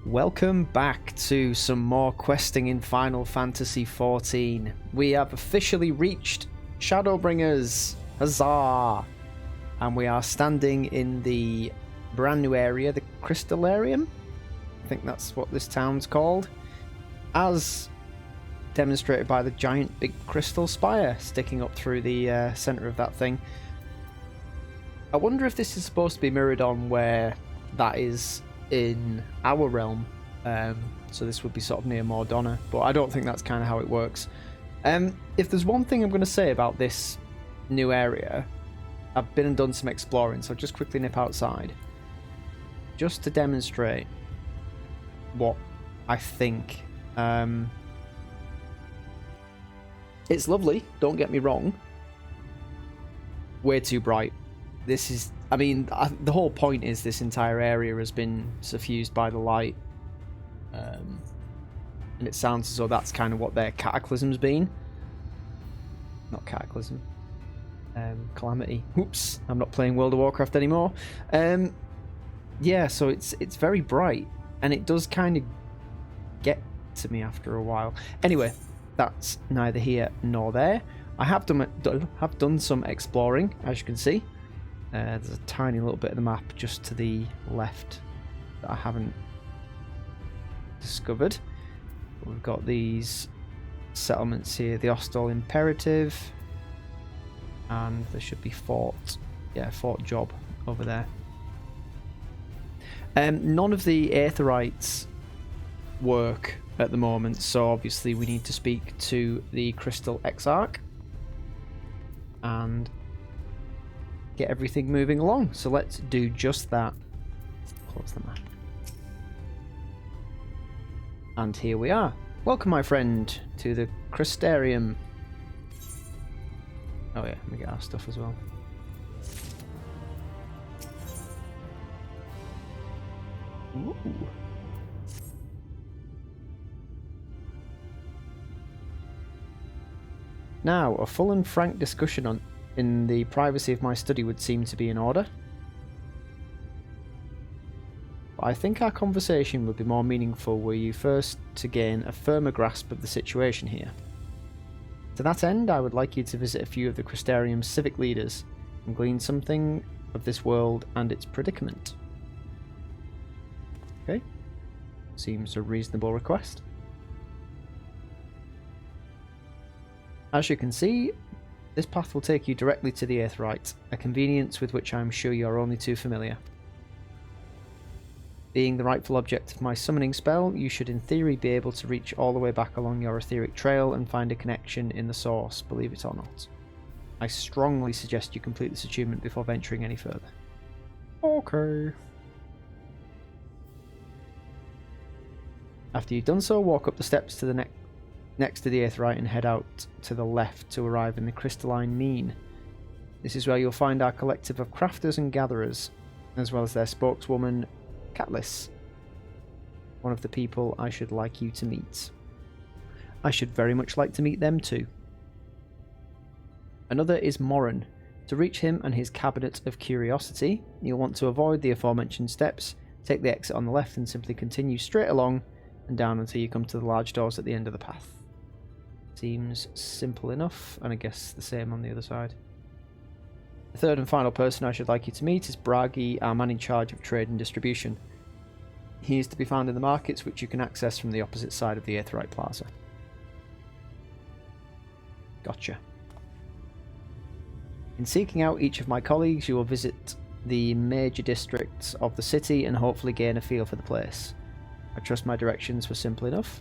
Welcome back to some more questing in Final Fantasy XIV. We have officially reached Shadowbringers! Huzzah! And we are standing in the brand new area, the Crystarium. I think that's what this town's called. As demonstrated by the giant big crystal spire sticking up through the centre of that thing. I wonder if this is supposed to be mirrored on where that is in our realm. So this would be sort of near Mordona, but I don't think that's kind of how it works. If there's one thing I'm going to say about this new area, I've been and done some exploring, so I'll just quickly nip outside just to demonstrate what I think. It's lovely, don't get me wrong. Way too bright. This is, I mean, the whole point is this entire area has been suffused by the light. And it sounds as though that's kind of what their cataclysm's been. Not cataclysm. Calamity. Oops, I'm not playing World of Warcraft anymore. Yeah, so it's very bright. And it does kind of get to me after a while. Anyway, that's neither here nor there. I have done some exploring, as you can see. There's a tiny little bit of the map just to the left that I haven't discovered. We've got these settlements here, the Ostol Imperative, and there should be Fort Job over there. None of the Aetherites work at the moment, so obviously we need to speak to the Crystal Exarch and get everything moving along. So let's do just that. Close the map. And here we are. Welcome, my friend, to the Crystarium. Oh yeah, let me get our stuff as well. Ooh. Now, a full and frank discussion in the privacy of my study would seem to be in order. But I think our conversation would be more meaningful were you first to gain a firmer grasp of the situation here. To that end, I would like you to visit a few of the Crystarium's civic leaders and glean something of this world and its predicament. Okay, seems a reasonable request. As you can see, this path will take you directly to the Aetherite, a convenience with which I am sure you are only too familiar. Being the rightful object of my summoning spell, you should in theory be able to reach all the way back along your etheric trail and find a connection in the source, believe it or not. I strongly suggest you complete this achievement before venturing any further. Okay. After you've done so, walk up the steps to the next to the Aetherite and head out to the left to arrive in the Crystalline Mean. This is where you'll find our collective of crafters and gatherers, as well as their spokeswoman, Catlis, one of the people I should like you to meet. I should very much like to meet them too. Another is Morin. To reach him and his Cabinet of Curiosity, you'll want to avoid the aforementioned steps, take the exit on the left and simply continue straight along and down until you come to the large doors at the end of the path. Seems simple enough, and I guess the same on the other side. The third and final person I should like you to meet is Bragi, our man in charge of trade and distribution. He is to be found in the markets, which you can access from the opposite side of the Aetherite Plaza. Gotcha. In seeking out each of my colleagues, you will visit the major districts of the city and hopefully gain a feel for the place. I trust my directions were simple enough.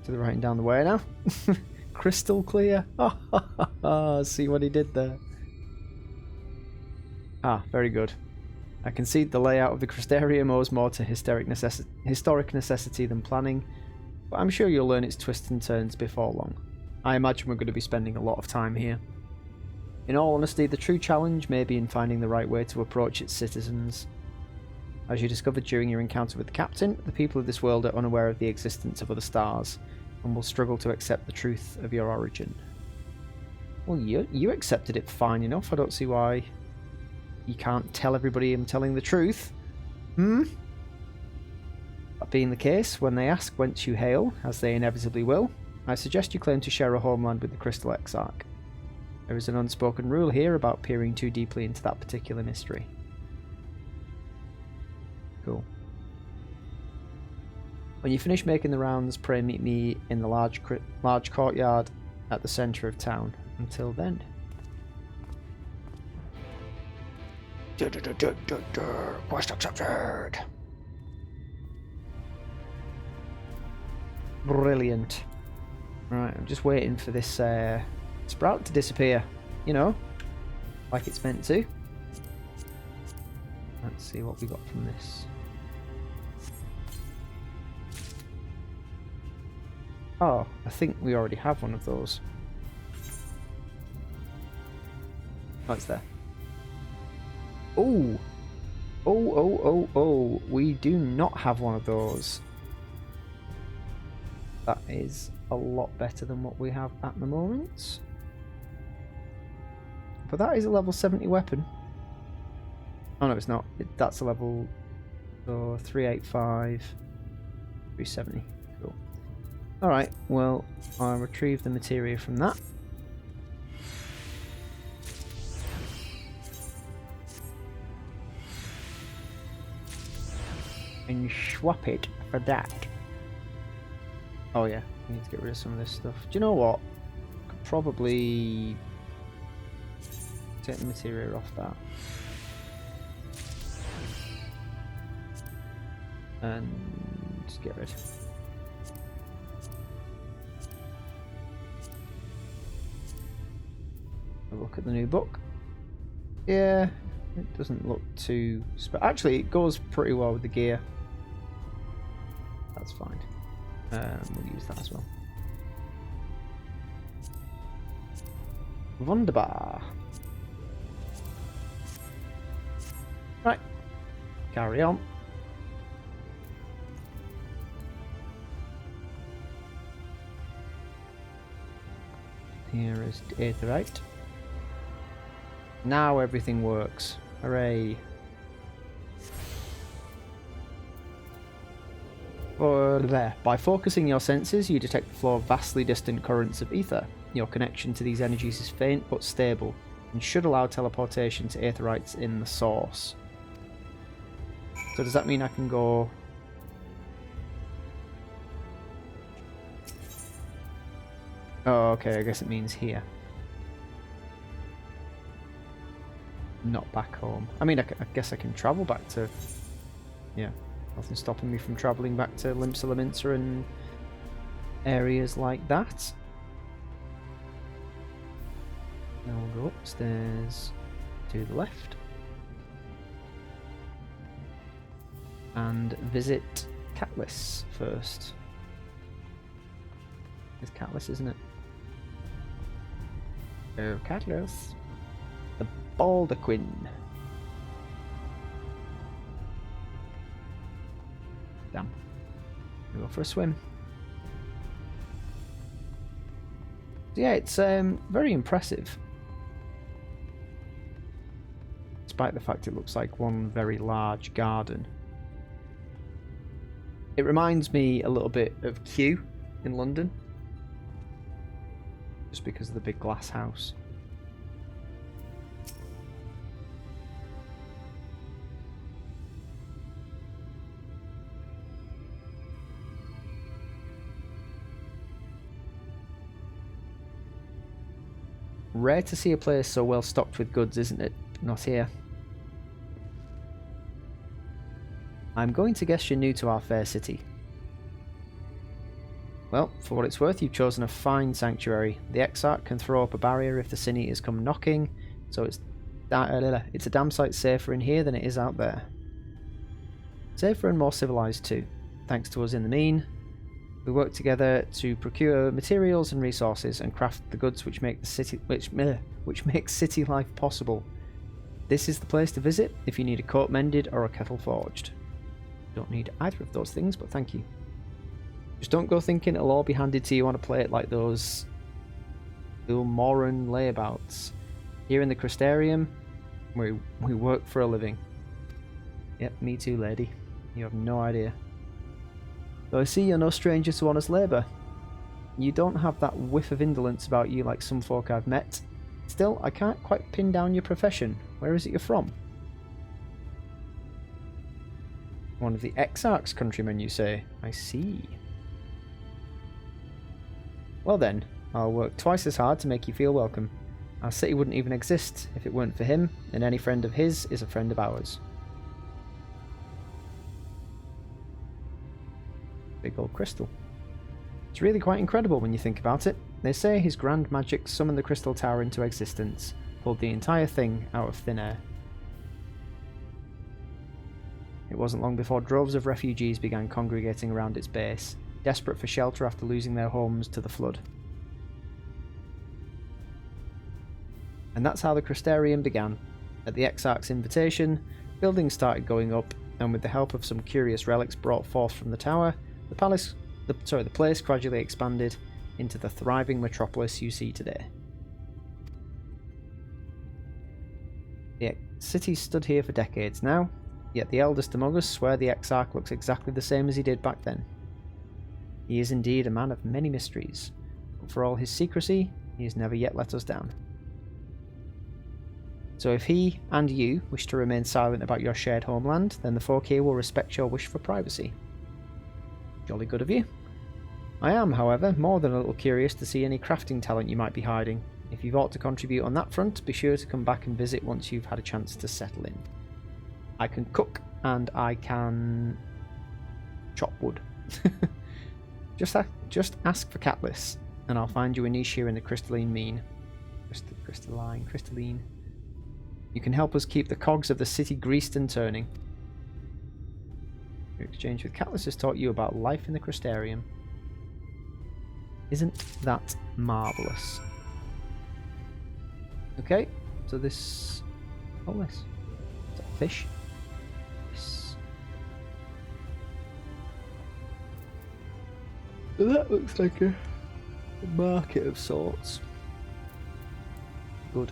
To the right and down the way now. Crystal clear. See what he did there. Ah, very good. I concede the layout of the Crystarium owes more to historic necessity than planning, but I'm sure you'll learn its twists and turns before long. I imagine we're going to be spending a lot of time here. In all honesty, the true challenge may be in finding the right way to approach its citizens. As you discovered during your encounter with the captain, the people of this world are unaware of the existence of other stars, and will struggle to accept the truth of your origin. Well, you accepted it fine enough. I don't see why you can't tell everybody I'm telling the truth. Hmm? That being the case, when they ask whence you hail, as they inevitably will, I suggest you claim to share a homeland with the Crystal Exarch. There is an unspoken rule here about peering too deeply into that particular mystery. Cool. When you finish making the rounds, pray meet me in the large courtyard at the centre of town. Until then. Quest accepted. Brilliant. Right, I'm just waiting for this sprout to disappear. You know, like it's meant to. Let's see what we got from this. Oh, I think we already have one of those. Oh, it's there. Oh! Oh. We do not have one of those. That is a lot better than what we have at the moment. But that is a level 70 weapon. Oh no, it's not. That's a level 385, 370. Cool. Alright, well, I'll retrieve the materia from that. And swap it for that. Oh yeah, I need to get rid of some of this stuff. Do you know what? I could probably take the materia off that. And just get rid. A look at the new book. Yeah, it doesn't look too... Actually, it goes pretty well with the gear. That's fine. We'll use that as well. Wunderbar. Right. Carry on. Here is Aetherite. Now everything works. Hooray. By focusing your senses, you detect the flow of vastly distant currents of ether. Your connection to these energies is faint but stable, and should allow teleportation to Aetherites in the source. So does that mean I can go... Oh, okay, I guess it means here. Not back home. I mean, I guess I can travel back to... Yeah. Nothing stopping me from travelling back to Limsa Lominsa and areas like that. Now we'll go upstairs to the left. And visit Catlis first. It's Catlis, isn't it? Oh, Catlis. The Baldaquin. Damn. We'll go for a swim. Yeah, it's very impressive. Despite the fact it looks like one very large garden. It reminds me a little bit of Kew in London. Just because of the big glass house. Rare to see a place so well stocked with goods, isn't it? Not here. I'm going to guess you're new to our fair city. Well, for what it's worth, you've chosen a fine sanctuary. The Exarch can throw up a barrier if the Cine come knocking, so it's a damn sight safer in here than it is out there. Safer and more civilized too, thanks to us in the mean. We work together to procure materials and resources and craft the goods which make the city which makes city life possible. This is the place to visit if you need a coat mended or a kettle forged. Don't need either of those things, but thank you. Just don't go thinking it'll all be handed to you on a plate like those Ilmoran layabouts. Here in the Crystarium, we work for a living. Yep, me too, lady. You have no idea. Though I see you're no stranger to honest labour. You don't have that whiff of indolence about you like some folk I've met. Still, I can't quite pin down your profession. Where is it you're from? One of the Exarch's countrymen, you say? I see. Well then, I'll work twice as hard to make you feel welcome. Our city wouldn't even exist if it weren't for him, and any friend of his is a friend of ours. Big old crystal. It's really quite incredible when you think about it. They say his grand magic summoned the crystal tower into existence, pulled the entire thing out of thin air. It wasn't long before droves of refugees began congregating around its base, desperate for shelter after losing their homes to the flood. And that's how the Crystarium began. At the Exarch's invitation, buildings started going up, and with the help of some curious relics brought forth from the tower, the place gradually expanded into the thriving metropolis you see today. The city's stood here for decades now, yet the eldest among us swear the Exarch looks exactly the same as he did back then. He is indeed a man of many mysteries, but for all his secrecy, he has never yet let us down. So if he and you wish to remain silent about your shared homeland, then the folk here will respect your wish for privacy. Jolly good of you. I am, however, more than a little curious to see any crafting talent you might be hiding. If you've ought to contribute on that front, be sure to come back and visit once you've had a chance to settle in. I can cook, and I can chop wood. Just ask for Catliss, and I'll find you a niche here in the crystalline mean. Crystalline. You can help us keep the cogs of the city greased and turning. Your exchange with Catliss has taught you about life in the Crystarium. Isn't that marvellous? Okay, so this... Oh, this. Is that a fish? Yes. So that looks like a market of sorts. Good.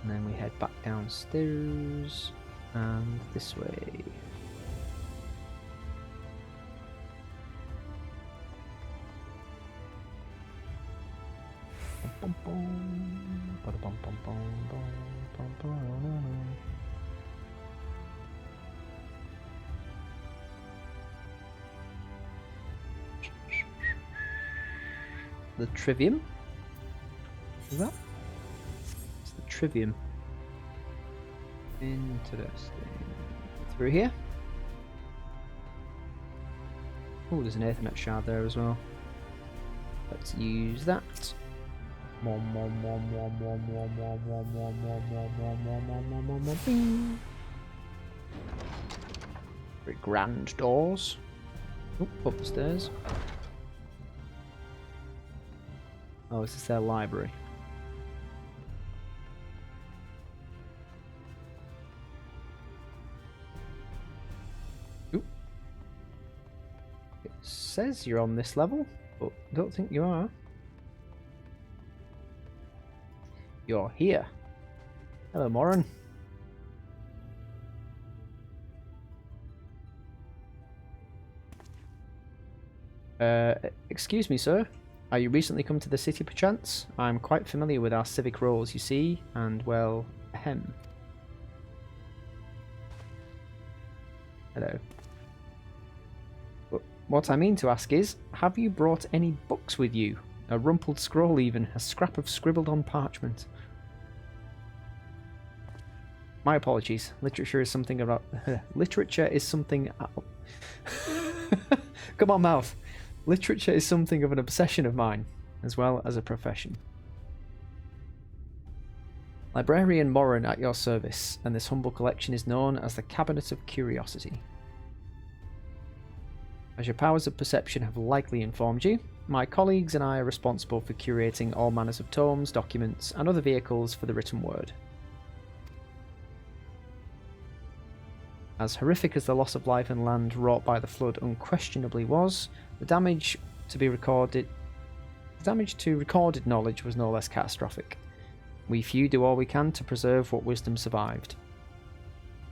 And then we head back downstairs and this way. The Trivium? Is that? It's the Trivium. Interesting. Through here? Oh, there's an Aethernet shard there as well. Let's use that. Very grand doors. Oh, up the stairs. Oh, is this their library? Ooh. It says you're on this level, but I don't think you are. You're here. Hello, Morin. Excuse me, sir. Are you recently come to the city, perchance? I'm quite familiar with our civic roles, you see, and, well, ahem. Hello. What I mean to ask is, have you brought any books with you? A rumpled scroll even, a scrap of scribbled on parchment. My apologies. Literature is something about... Literature is something... Come on, mouth. Literature is something of an obsession of mine, as well as a profession. Librarian Morin at your service, and this humble collection is known as the Cabinet of Curiosity. As your powers of perception have likely informed you, my colleagues and I are responsible for curating all manners of tomes, documents, and other vehicles for the written word. As horrific as the loss of life and land wrought by the flood unquestionably was, the damage to be recorded Damage to recorded knowledge was no less catastrophic. We few do all we can to preserve what wisdom survived.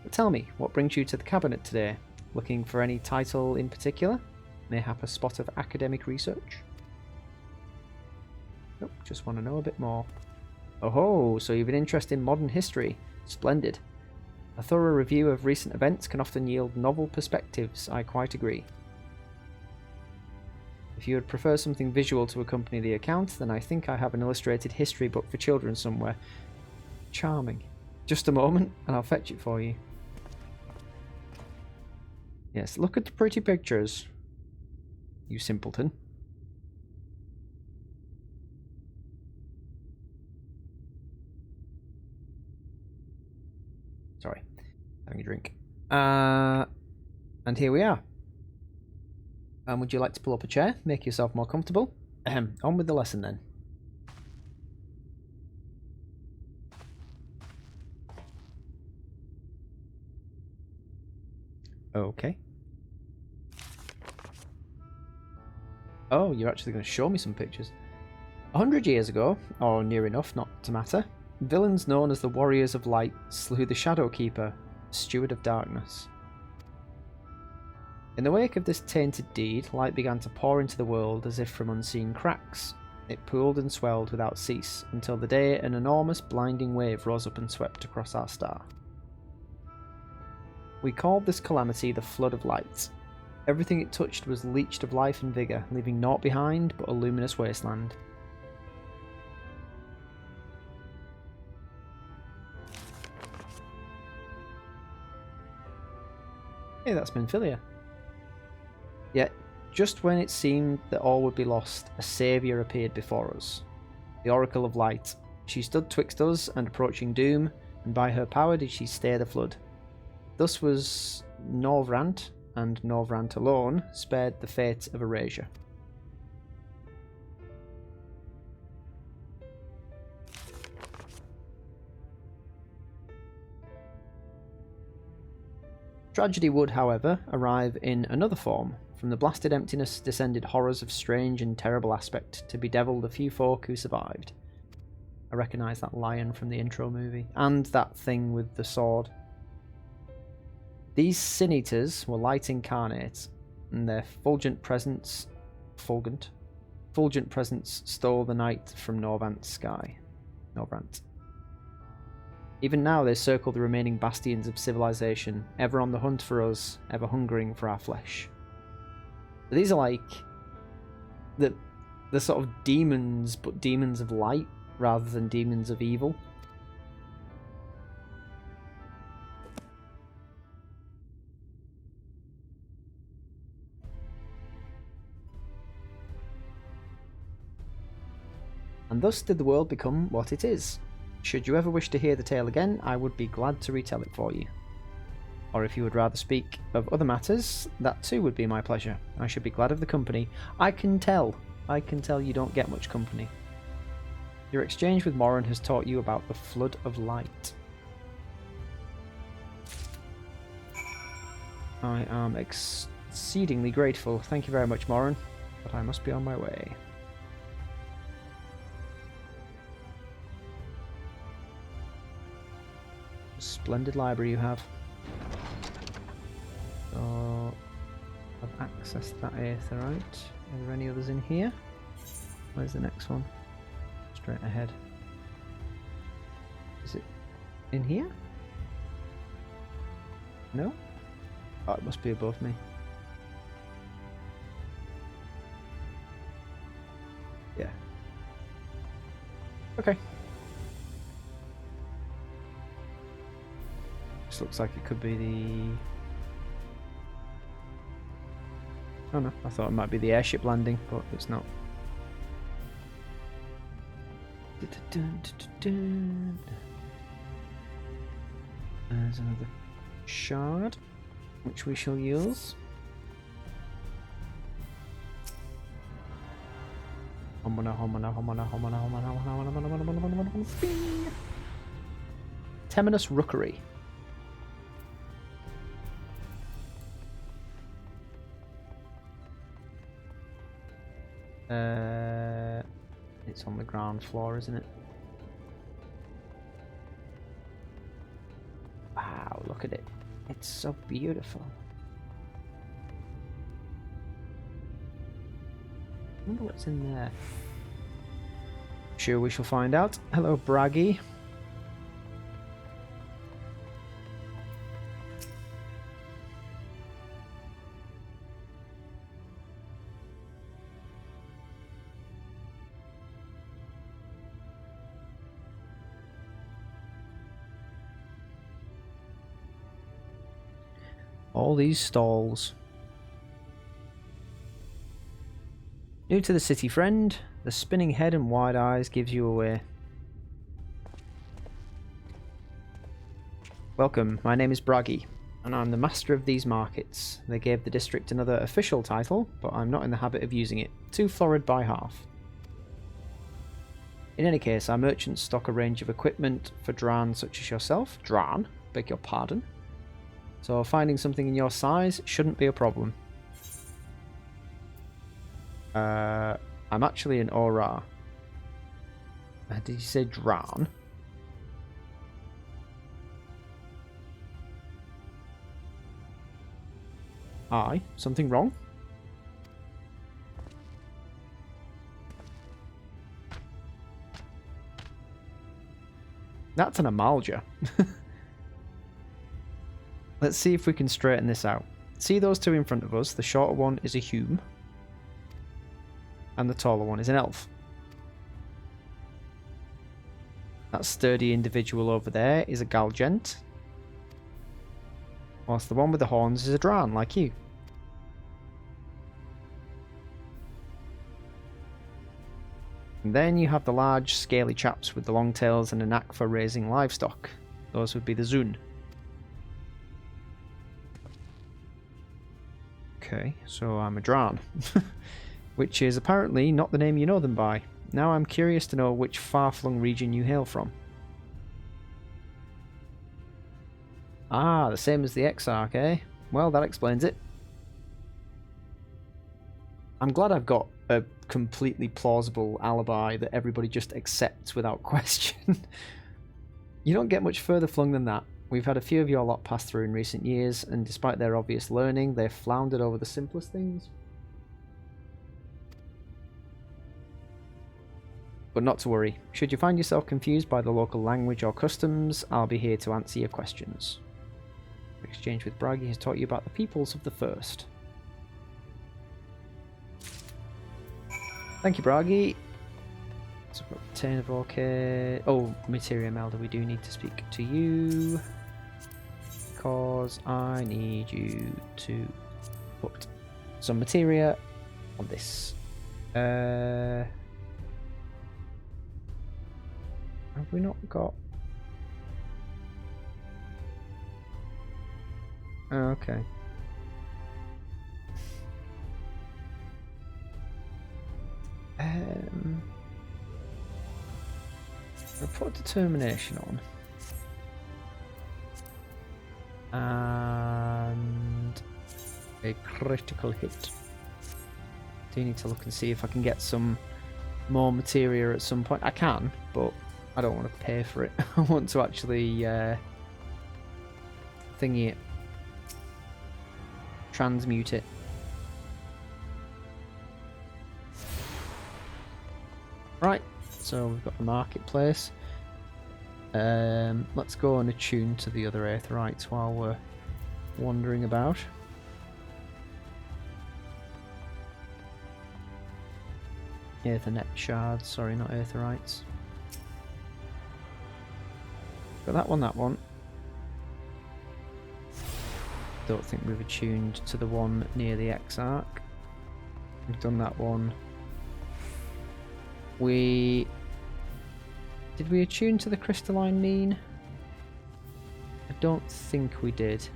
But tell me, what brings you to the cabinet today? Looking for any title in particular? Mayhap a spot of academic research? Nope, just want to know a bit more. Oh, so you've an interest in modern history. Splendid. A thorough review of recent events can often yield novel perspectives, I quite agree. If you would prefer something visual to accompany the account, then I think I have an illustrated history book for children somewhere. Charming. Just a moment, and I'll fetch it for you. Yes, look at the pretty pictures, you simpleton. Sorry, having a drink. And here we are. Would you like to pull up a chair? Make yourself more comfortable? On with the lesson then. Okay. Oh, you're actually going to show me some pictures. 100 years ago, or near enough not to matter, villains known as the Warriors of Light slew the Shadow Keeper, Steward of Darkness. In the wake of this tainted deed, light began to pour into the world as if from unseen cracks. It pooled and swelled without cease, until the day an enormous blinding wave rose up and swept across our star. We called this calamity the Flood of Light. Everything it touched was leached of life and vigour, leaving naught behind but a luminous wasteland. Hey, that's Menphilia. Yet, just when it seemed that all would be lost, a saviour appeared before us. The Oracle of Light. She stood twixt us and approaching doom, and by her power did she stay the flood. Thus was Norvrant, and Norvrant alone, spared the fate of erasure. Tragedy would, however, arrive in another form. From the blasted emptiness descended horrors of strange and terrible aspect to bedevil the few folk who survived. I recognise that lion from the intro movie, and that thing with the sword. These sin eaters were light incarnate, and their fulgent presence stole the night from Norvrant's sky. Norvrant. Even now they circle the remaining bastions of civilization, ever on the hunt for us, ever hungering for our flesh. These are like the sort of demons, but demons of light rather than demons of evil. And thus did the world become what it is. Should you ever wish to hear the tale again, I would be glad to retell it for you. Or if you would rather speak of other matters, that too would be my pleasure. I should be glad of the company. I can tell you don't get much company. Your exchange with Morin has taught you about the Flood of Light. I am exceedingly grateful. Thank you very much, Morin. But I must be on my way. Splendid library you have. So I've accessed that aetherite. Are there any others in here? Where's the next one? Straight ahead. Is it in here? No? Oh, it must be above me. Yeah. Okay. This looks like it could be the... Oh no, I thought it might be the airship landing, but it's not. There's another shard, which we shall use. Temenus Rookery. It's on the ground floor, isn't it? Wow, look at it. It's so beautiful. I wonder what's in there. Sure, we shall find out. Hello, Braggy. All these stalls. New to the city, friend. The spinning head and wide eyes gives you away. Welcome, my name is Braggy, and I'm the master of these markets. They gave the district another official title, but I'm not in the habit of using it. Too florid by half. In any case, our merchants stock a range of equipment for Dran such as yourself. Dran? Beg your pardon? So finding something in your size shouldn't be a problem. I'm actually an Aura. Did you say Dran? Aye, something wrong? That's an Amalja. Let's see if we can straighten this out. See those two in front of us? The shorter one is a Hume. And the taller one is an elf. That sturdy individual over there is a Galgent. Whilst the one with the horns is a Dran, like you. And then you have the large, scaly chaps with the long tails and a knack for raising livestock. Those would be the Zun. Okay, so I'm a Dran. Which is apparently not the name you know them by. Now I'm curious to know which far-flung region you hail from. Ah, the same as the Exarch, eh? Well, that explains it. I'm glad I've got a completely plausible alibi that everybody just accepts without question. You don't get much further flung than that. We've had a few of your lot pass through in recent years, and despite their obvious learning, they've floundered over the simplest things. But not to worry. Should you find yourself confused by the local language or customs, I'll be here to answer your questions. The exchange with Braggy has taught you about the peoples of the First. Thank you, Braggy. So we've got Return of OK. Oh, Materia Melder, we do need to speak to you. Because I need you to put some materia on this. Have we not got... Oh, okay. I'll put determination on. And a critical hit. Do need to look and see if I can get some more materia at some point. I can, but I don't want to pay for it. I want to actually thingy it. Transmute it. Right, so we've got the marketplace. Let's go and attune to the other Aetherites while we're wandering about. Aethernet shards, sorry, not Aetherites. Got that one, that one. Don't think we've attuned to the one near the Exarch. We've done that one. Did we attune to the crystalline mean? I don't think we did.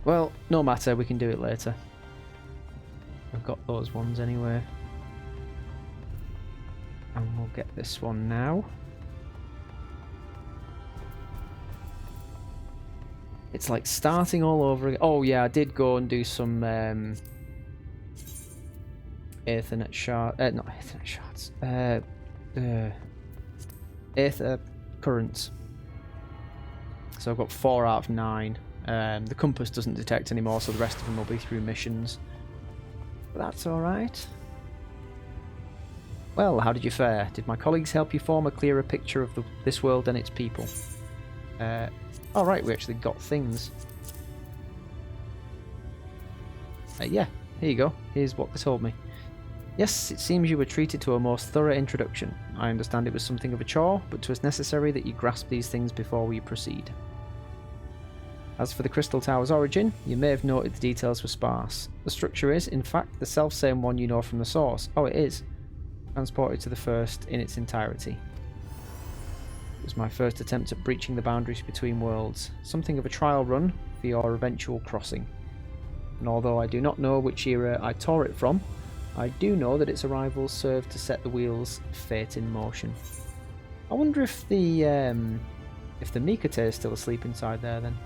Well, no matter, we can do it later. I've got those ones anyway. And we'll get this one now. It's like starting all over again. Oh yeah, I did go and do some Ethernet shard. Not Ethernet shards. Aether currents. So I've got 4 out of 9. The compass doesn't detect anymore, so the rest of them will be through missions. But that's alright. Well, how did you fare? Did my colleagues help you form a clearer picture of this world and its people? Alright, we actually got things. Yeah, here you go. Here's what they told me. Yes, it seems you were treated to a most thorough introduction. I understand it was something of a chore, but 'twas necessary that you grasp these things before we proceed. As for the Crystal Tower's origin, you may have noted the details were sparse. The structure is, in fact, the self-same one you know from the source. Oh, it is. Transported to the first in its entirety. It was my first attempt at breaching the boundaries between worlds. Something of a trial run for your eventual crossing. And although I do not know which era I tore it from, I do know that its arrival served to set the wheels of fate in motion. I wonder if the Mikate is still asleep inside there then.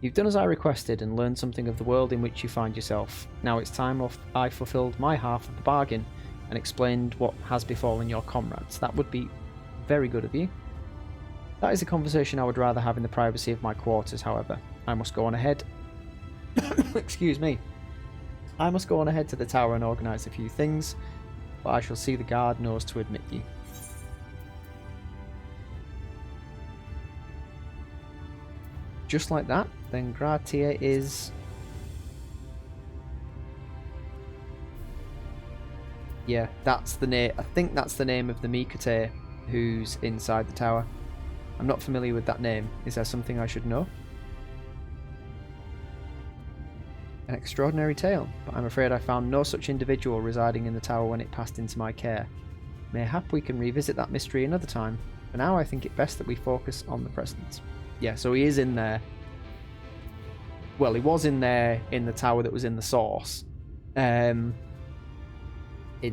You've done as I requested and learned something of the world in which you find yourself. Now it's time I fulfilled my half of the bargain and explained what has befallen your comrades. That would be very good of you. That is a conversation I would rather have in the privacy of my quarters, however. I must go on ahead. Excuse me. I must go on ahead to the tower and organise a few things, but I shall see the guard knows to admit you. Just like that, then Gratia is... Yeah, that's the name. I think that's the name of the Mikate who's inside the tower. I'm not familiar with that name. Is there something I should know? An extraordinary tale, but I'm afraid I found no such individual residing in the tower when it passed into my care. Mayhap we can revisit that mystery another time. For now, I think it best that we focus on the present. Yeah, so he is in there. Well, he was in there in the tower that was in the source. In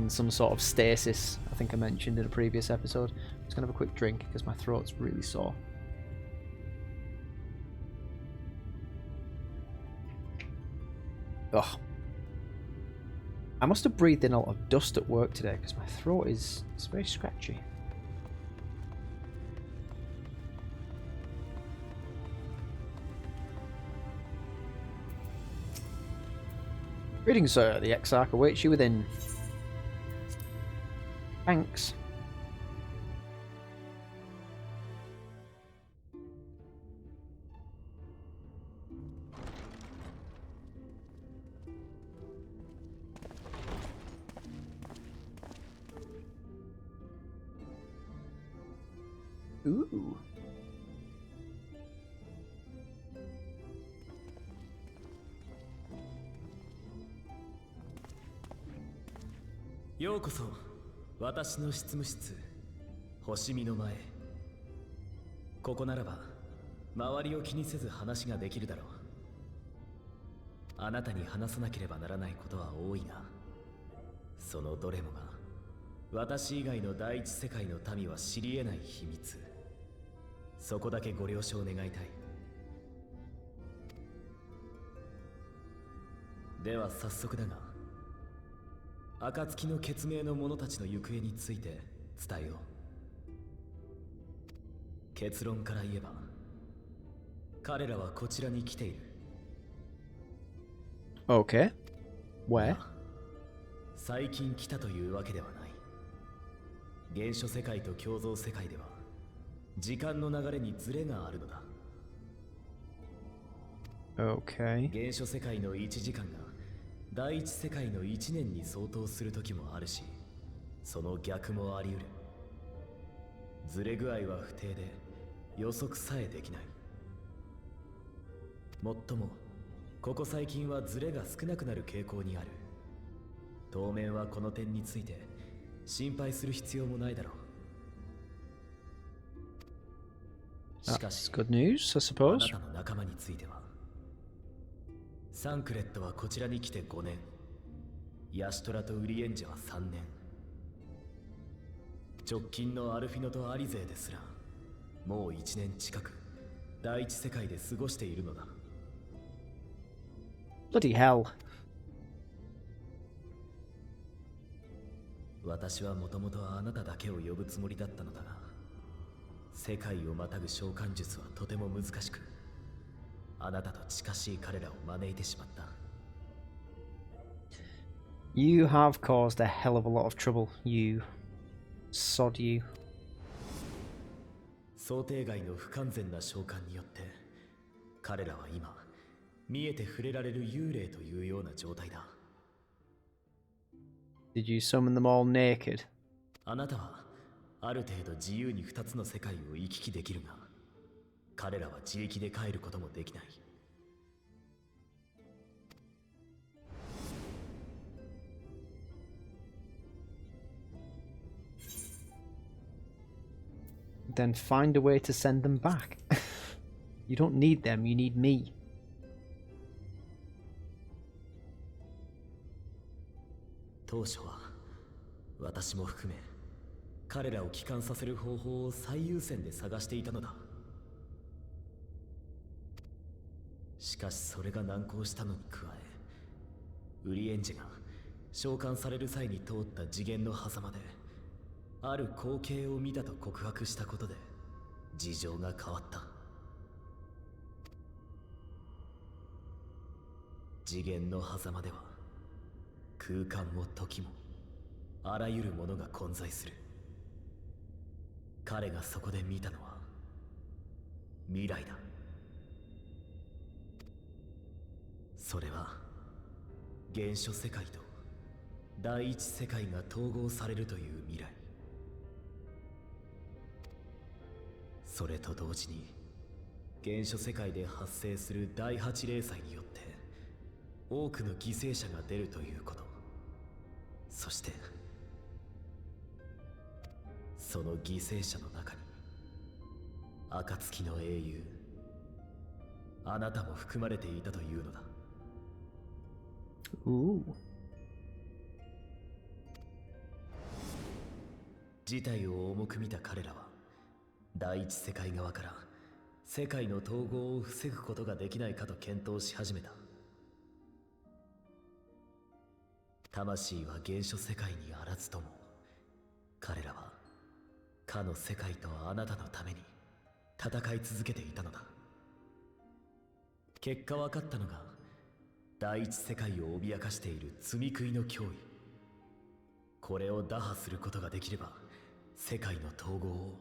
some sort of stasis, I think I mentioned in a previous episode. I'm just going to have a quick drink because my throat's really sore. Ugh. I must have breathed in a lot of dust at work today because my throat is very scratchy. Greetings, sir. The Exarch awaits you within. Thanks. Ooh. Yokoso, 私の執務室、星見の前。ここならば、周りを気にせず話ができるだろう。あなたに話さなければならないことは多いが、そのどれもが、私以外の第一世界の民は知り得ない秘密。そこだけご了承願いたい。では早速だが、暁の血盟の者たちの行方について伝えよう。結論から言えば、彼らはこちらに来ている。Okay. Where? 最近来たというわけではない。原初世界と共造世界では、時間の流れにズレがあるのだ。Okay. 原初世界の1時間が第一世界の1年に相当する時もあるし、その逆もあり得る。ズレ具合は不定で予測さえできない。もっともここ最近はズレが少なくなる傾向にある。当面はこの点について心配する必要もないだろう。しかし、 That's good news, I suppose. あなたの仲間については、サンクレットはこちらに来て5年、ヤシトラとウリエンジェは3年。直近のアルフィノとアリゼーですらもう1年近く第一世界で過ごしているのだ。 Bloody hell. 私はもともとあなただけを呼ぶつもりだったのだが、世界をまたぐ召喚術はとても難しく、あなたと近しい彼らを招いてしまった。 You have caused a hell of a lot of trouble, you sod you. 想定外の不完全な召喚によって彼らは今見えて触れられる幽霊というような状態だ。 Did you summon them all naked? あなたはある程度自由に2つの世界を行き来できるが、彼らは自力で帰ることもできない。 Then find a way to send them back. You don't need them, you need me. 当初は私も含め彼らを帰還させる方法を最優先で探していたのだ。しかしそれが難航したのに加え、ウリエンジェが召喚される際に通った次元の狭間である光景を見たと告白したことで事情が変わった。次元の狭間では空間も時もあらゆるものが混在する。彼がそこで見たのは未来だ。それは原初世界と第一世界が統合されるという未来。それと同時に原初世界で発生する第八霊災によって多くの犠牲者が出るということ。そしてその犠牲者の中に暁の英雄あなたも含まれていたというのだ。事態を重く見た彼らは第一世界側から世界の統合を防ぐことができないかと検討し始めた。魂は原初世界にあらずとも、彼らはかの世界とあなたのために戦い続けていたのだ。結果分かったのが第一世界を脅かしている罪食いの脅威。これを打破することができれば世界の統合を、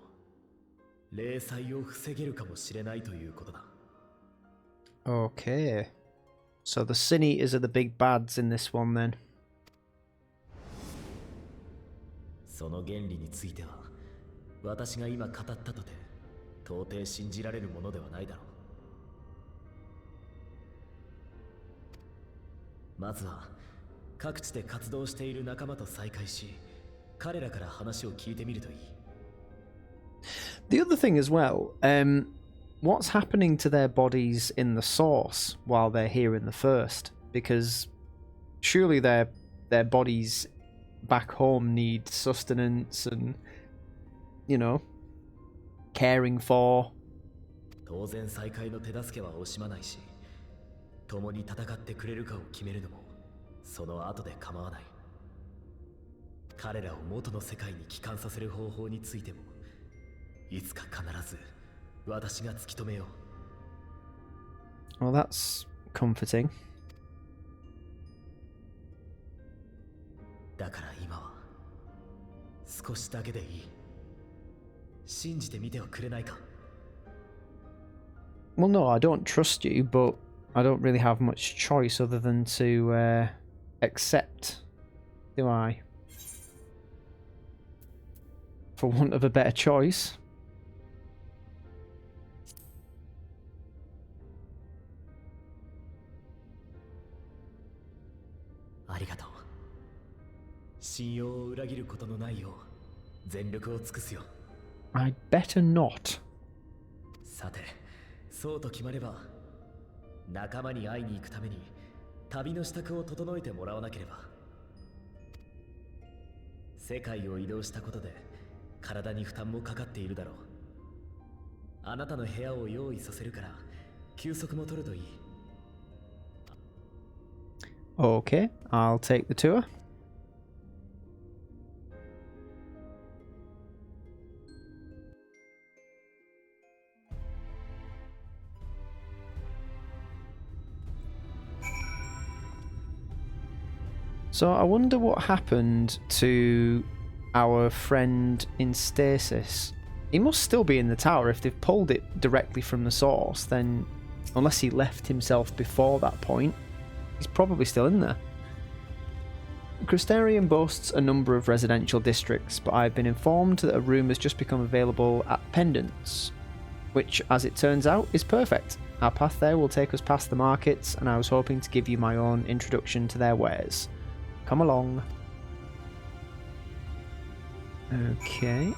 霊災を防げるかもしれないということだ。 Okay. So the Sin Eaters are the big bads in this one then. その原理については私が今語ったとて到底信じられるものではないだろう。まずは各地で活動している仲間と再会し、彼らから話を聞いてみるといい。 The other thing as well, what's happening to their bodies in the source while they're here in the first? Because surely their bodies back home need sustenance and, you know, caring for. 当然再会の手助けは惜しまないし、共に戦ってくれるかを決めるのもその後で構わない。彼らを元の世界に帰還させる方法についてもいつか必ず私が突き止めよう。Well, that's comforting. だから今は少しだけでいい。信じてみてはくれないか。 Well, no, I don't trust you, but I don't really have much choice other than to accept, do I? For want of a better choice. ありがとう。信用を裏切ることのないよう全力を尽くすよ。 I'd better not. さて、そうと決まれば仲間に会いに行くために旅の支度を整えてもらわなければ。世界を移動したことで体に負担もかかっているだろう。あなたの部屋を用意させるから休息も取るといい。 Okay, I'll take the tour. So I wonder what happened to our friend in stasis. He must still be in the tower. If they've pulled it directly from the source, then unless he left himself before that point, he's probably still in there. Crystarium boasts a number of residential districts, but I've been informed that a room has just become available at Pendants, which, as it turns out, is perfect. Our path there will take us past the markets, and I was hoping to give you my own introduction to their wares. Come along. Okay.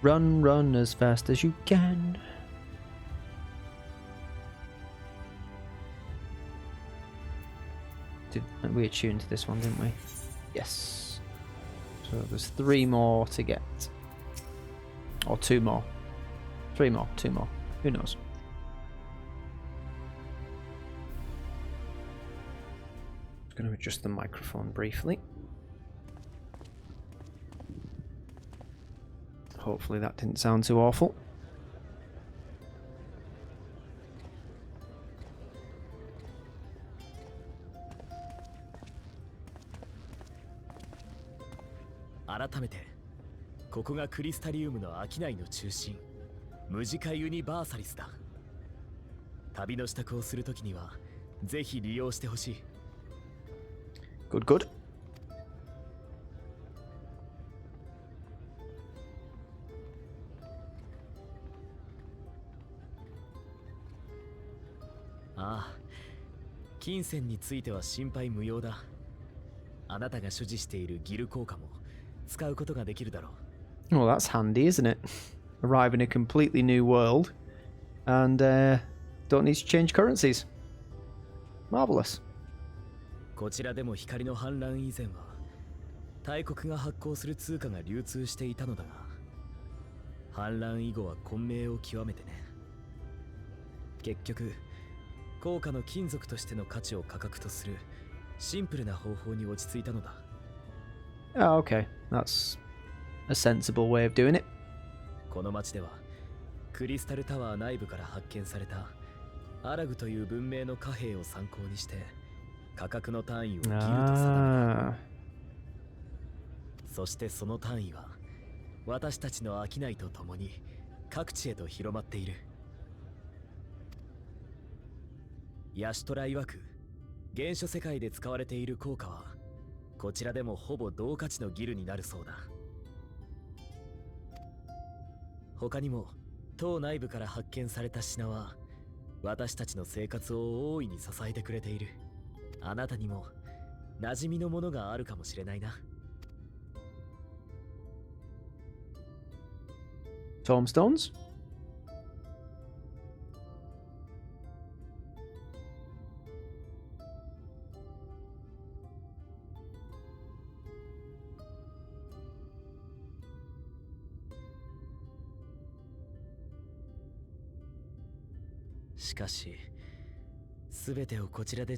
Run, run as fast as you can. We attuned to this one, didn't we? Yes. So there's 3 more to get. Or 2 more. 3 more, 2 more. Who knows? Just going to adjust the microphone briefly. Hopefully that didn't sound too awful. Aratamete, ここがクリスタリウムの商いの中心、ムジカユニバーサリスだ。旅の支度をするときにはぜひ利用してほしい。Good, good. ああ、金銭については心配無用だ。あなたが所持しているギル効果も使うことができるだろう。Well, that's handy, isn't it? Arrive in a completely new world and don't need to change currencies. Marvelous. こちらでも光の反乱以前は大国が発行する通貨が流通していたのだが、反乱以後は混迷を極めてね。結局硬貨の金属としての価値を価格とするシンプルな方法に落ち着いたのだ。Oh, okay. That's a sensible way of doing it. この町ではクリスタルタワー内部から発見されたアラグという文明の貨幣を参考にして価格の単位をギルと定めた。そしてその単位は私たちの商いとともに各地へと広まっている。ヤシュトラ曰く原初世界で使われている硬貨はこちらでもほぼ同価値のギルになるそうだ。他にも島内部から発見された品は私たちの生活を大いに支えてくれている。あなたにも馴染みのものがあるかもしれないな。Tombstones?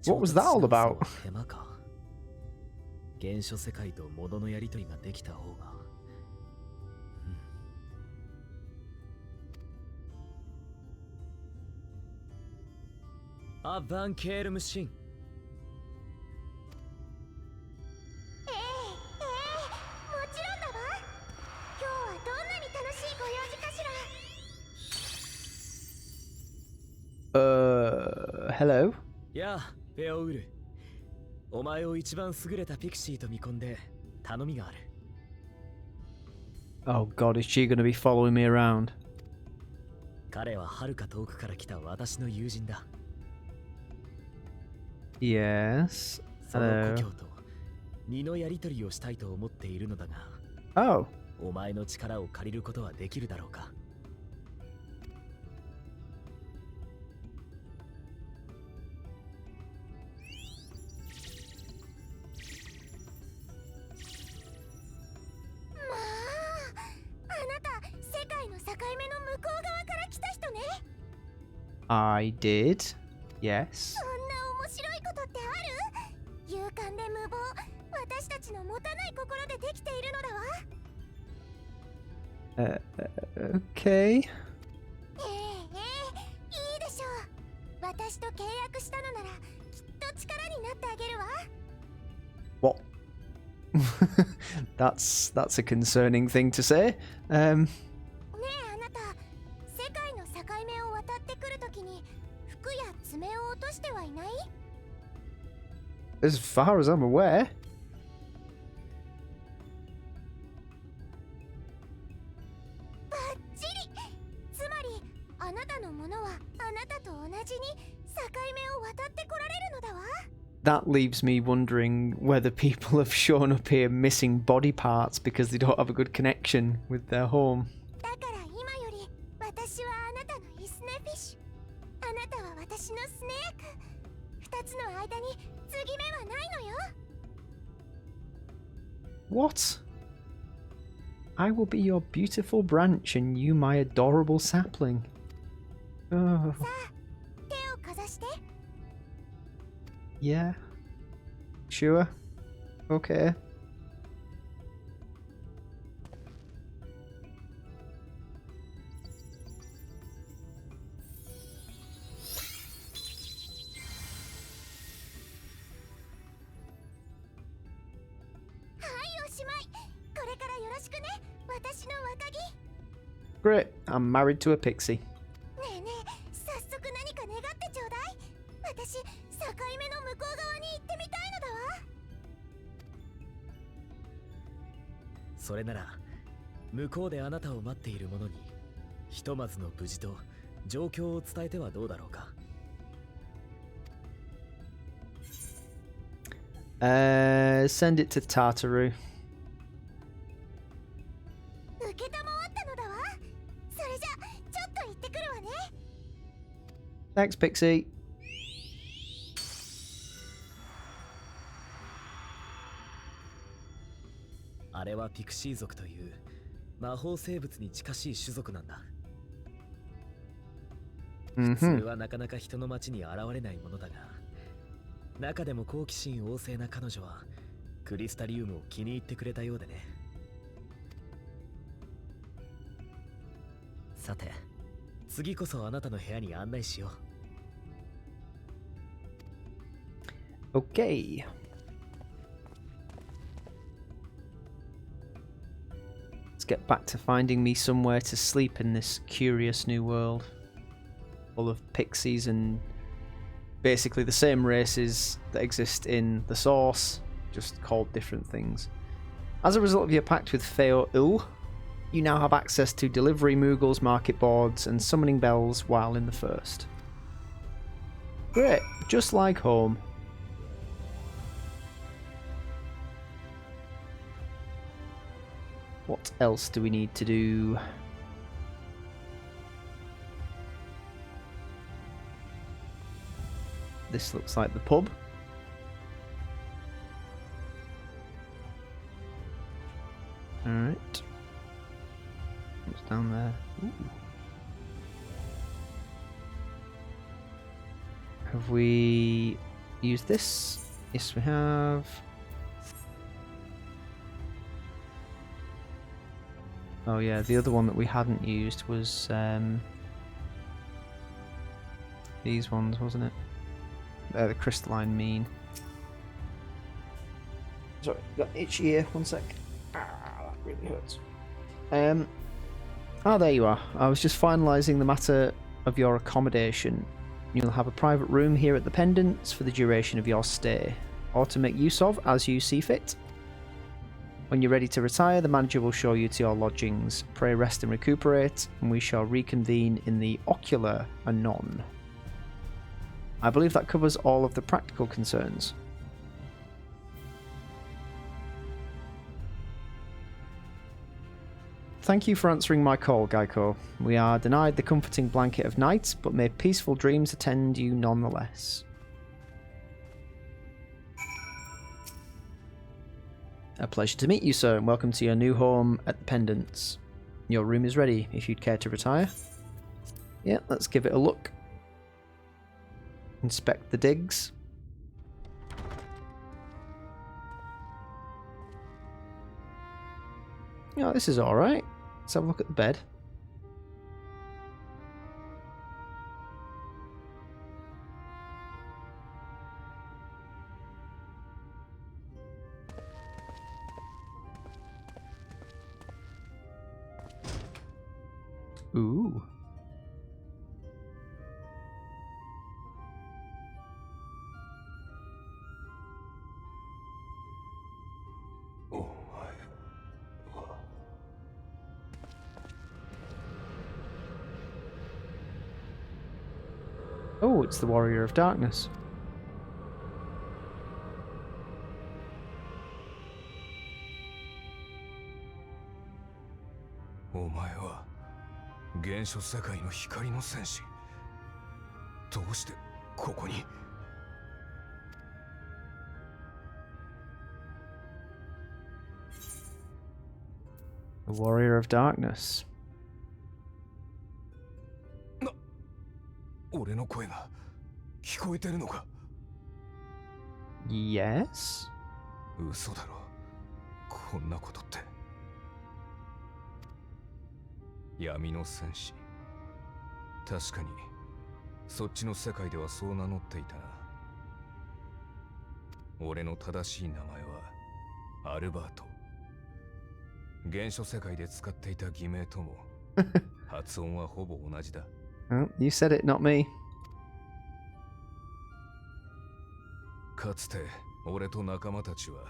What was that all about? 原初世界と物のやり取りができた方が。アバンケールムシン。Hello? やあ、フェオウル。お前を一番優れたピクシーと見込んで頼みがある。Oh god, is she gonna be following me around? 彼は遥か遠くから来た私の友人だ。Yes. その故郷と荷のやり取りをしたいと思っているのだが。Oh. お前の力を借りることはできるだろうか。I did. Yes. そんな面白いことってある？勇敢で無謀、私たちの持たない心でできているのだわ。Okay. いいでしょう。私と契約したのならきっと力になってあげるわ。What? That's a concerning thing to say. ねえあなた、世界の境目を渡ってくるときに服や爪を落としてはいない？ As far as I'm aware. バッチリ。つまりあなたのものはあなたと同じに境目を渡ってこられるのだわ。That leaves me wondering whether people have shown up here missing body parts because they don't have a good connection with their home. だから今より私はあなたのイスネフィッシュ、あなたは私のスネーク。二つの間に継ぎ目はないのよ。 What? I will be your beautiful branch and you my adorable sapling. Oh, さあ、手をかざして。 yeah. Sure. Okay. はい、おしまい。これからよろしくね、私の若木。 Great. I'm married to a pixie. ねえねえ、早速何か願ってちょうだい。私、境目の向こう側に行ってみたいのだわ。それなら向こうであなたを待っている者にひとまずの無事と状況を伝えてはどうだろうか。Send it to Tartaru. 受けたまわったのだわ。それじゃ、ちょっと行ってくるわね。 Thanks, Pixie. あれはピクシー族という魔法生物に近しい種族なんだ。普通はなかなか人の町に現れないものだが、中でも好奇心旺盛な彼女はクリスタリウムを気に入ってくれたようでね。さて、次こそあなたの部屋に案内しよう。 Okay. Let's get back to finding me somewhere to sleep in this curious new world. Full of pixies and basically the same races that exist in the source, just called different things. As a result of your pact with Feo Il, you now have access to delivery Moogles, market boards, and summoning bells while in the first. Great, just like home. What else do we need to do? This looks like the pub. Alright. What's down there? Ooh. Have we used this? Yes, we have. Oh yeah, the other one that we hadn't used was these ones, wasn't it? The crystalline mean. Sorry, got itchy ear. One sec. Ah, that really hurts. Oh, there you are. I was just finalising the matter of your accommodation. You'll have a private room here at the Pendants for the duration of your stay, or to make use of as you see fit. When you're ready to retire, the manager will show you to your lodgings. Pray rest and recuperate, and we shall reconvene in the Ocular anon. I believe that covers all of the practical concerns. Thank you for answering my call, Gaiko. We are denied the comforting blanket of night, but may peaceful dreams attend you nonetheless. A pleasure to meet you, sir, and welcome to your new home at the Pendants. Your room is ready, if you'd care to retire. Yeah, let's give it a look. Inspect the digs. Oh, this is alright. Let's have a look at the bed. Ooh. Oh, it's the Warrior of Darkness. The Warrior of Darkness. 俺の声が聞こえてるのか? Yes? 嘘だろ。こんなことって。闇の戦士。確かに、そっちの世界ではそう名乗っていたな。俺の正しい名前はアルバート。原初世界で使っていた偽名とも発音はほぼ同じだ。Oh, you said it, not me. かつて俺と仲間たちは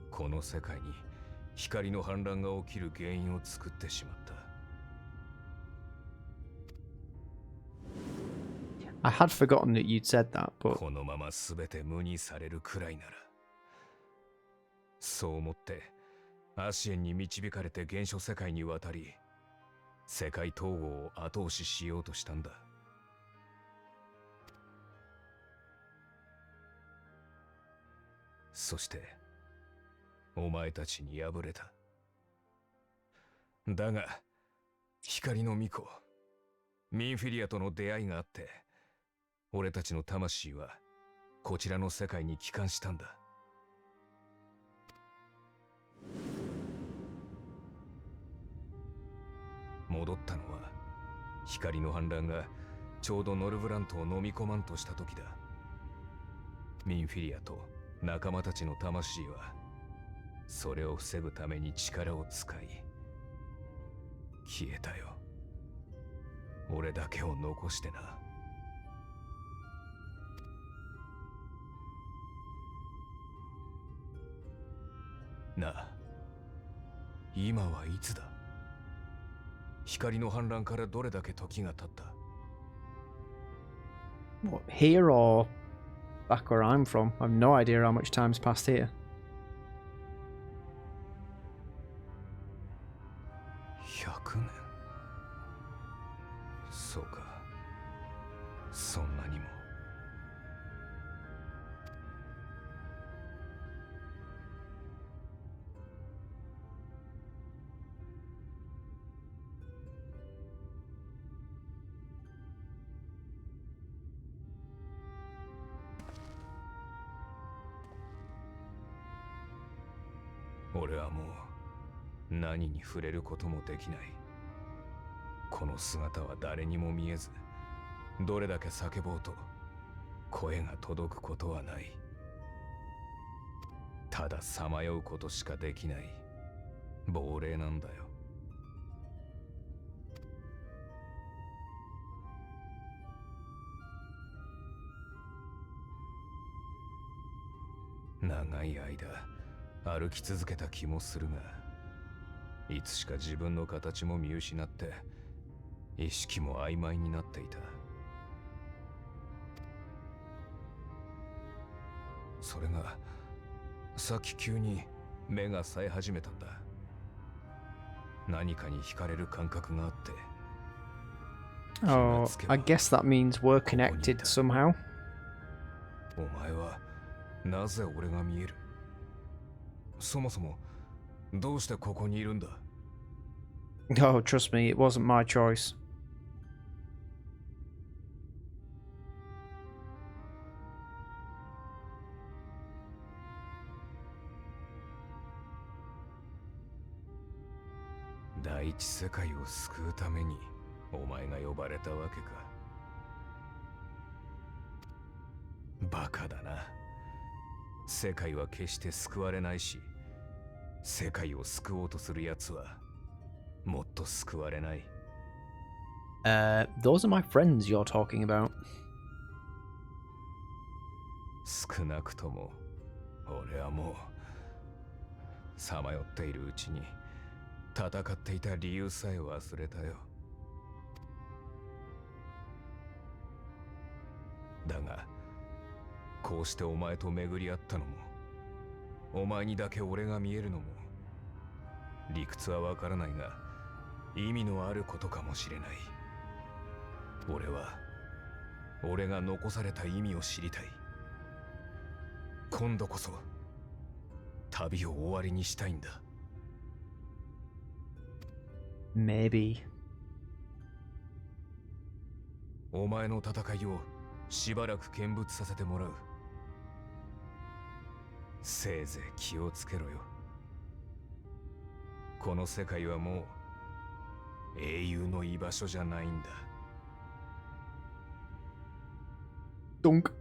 この世界に光の反乱が起きる原因を作ってしまった。I had forgotten that you'd said that, but このまま全て無にされるくらいなら、そう思ってアシエンに導かれて原初世界に渡り、世界統合を後押ししようとしたんだ。そしてお前たちに敗れた。だが光の巫女ミンフィリアとの出会いがあって、俺たちの魂はこちらの世界に帰還したんだ。戻ったのは光の反乱がちょうどノルブラントを飲み込まんとした時だ。ミンフィリアと仲間たちの魂はそれを防ぐために力を使い消えたよ。俺だけを残してな。なあ、今はいつだ？光の反乱からどれだけ時が経った？ what, here or back where I'm from? I've no idea how much time's passed here. 100年。そうか。そんなにも。俺はもう何に触れることもできない。この姿は誰にも見えず、どれだけ叫ぼうと声が届くことはない。たださまようことしかできない亡霊なんだよ。長い間歩き続けた気もするが、いつしか自分の形も見失って意識も曖昧になっていた。それがさっき急に目が冴え始めたんだ。何かに惹かれる感覚があって。 Oh, I guess that means we're connected somehow. お前はなぜ俺が見える？そもそもどうしてここにいるんだ？ Oh, trust me, it wasn't my choice. 第一世界を救うためにお前が呼ばれたわけか。バカだな。世界は決して救われないし、世界を救おうとする奴はもっと救われない。Those are my friends you're talking about. 少なくとも俺はもうさまよっているうちに戦っていた理由さえ忘れたよ。だがこうしてお前と巡り合ったのも、お前にだけ俺が見えるのも、理屈はわからないが意味のあることかもしれない。俺が残された意味を知りたい。今度こそ旅を終わりにしたいんだ。Maybe. お前の戦いをしばらく見物させてもらう。せいぜい気をつけろよ。この世界はもう英雄の居場所じゃないんだ。Dunk.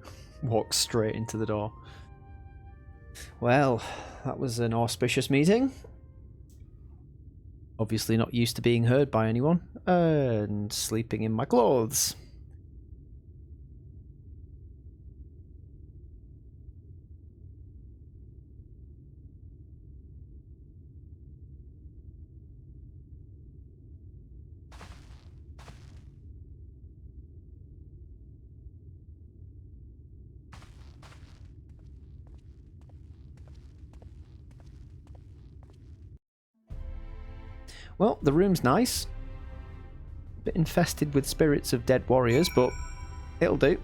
Walks straight into the door. Well, that was an auspicious meeting. Obviously not used to being heard by anyone. And sleeping in my clothes. Well, the room's nice. A bit infested with spirits of dead warriors, but it'll do.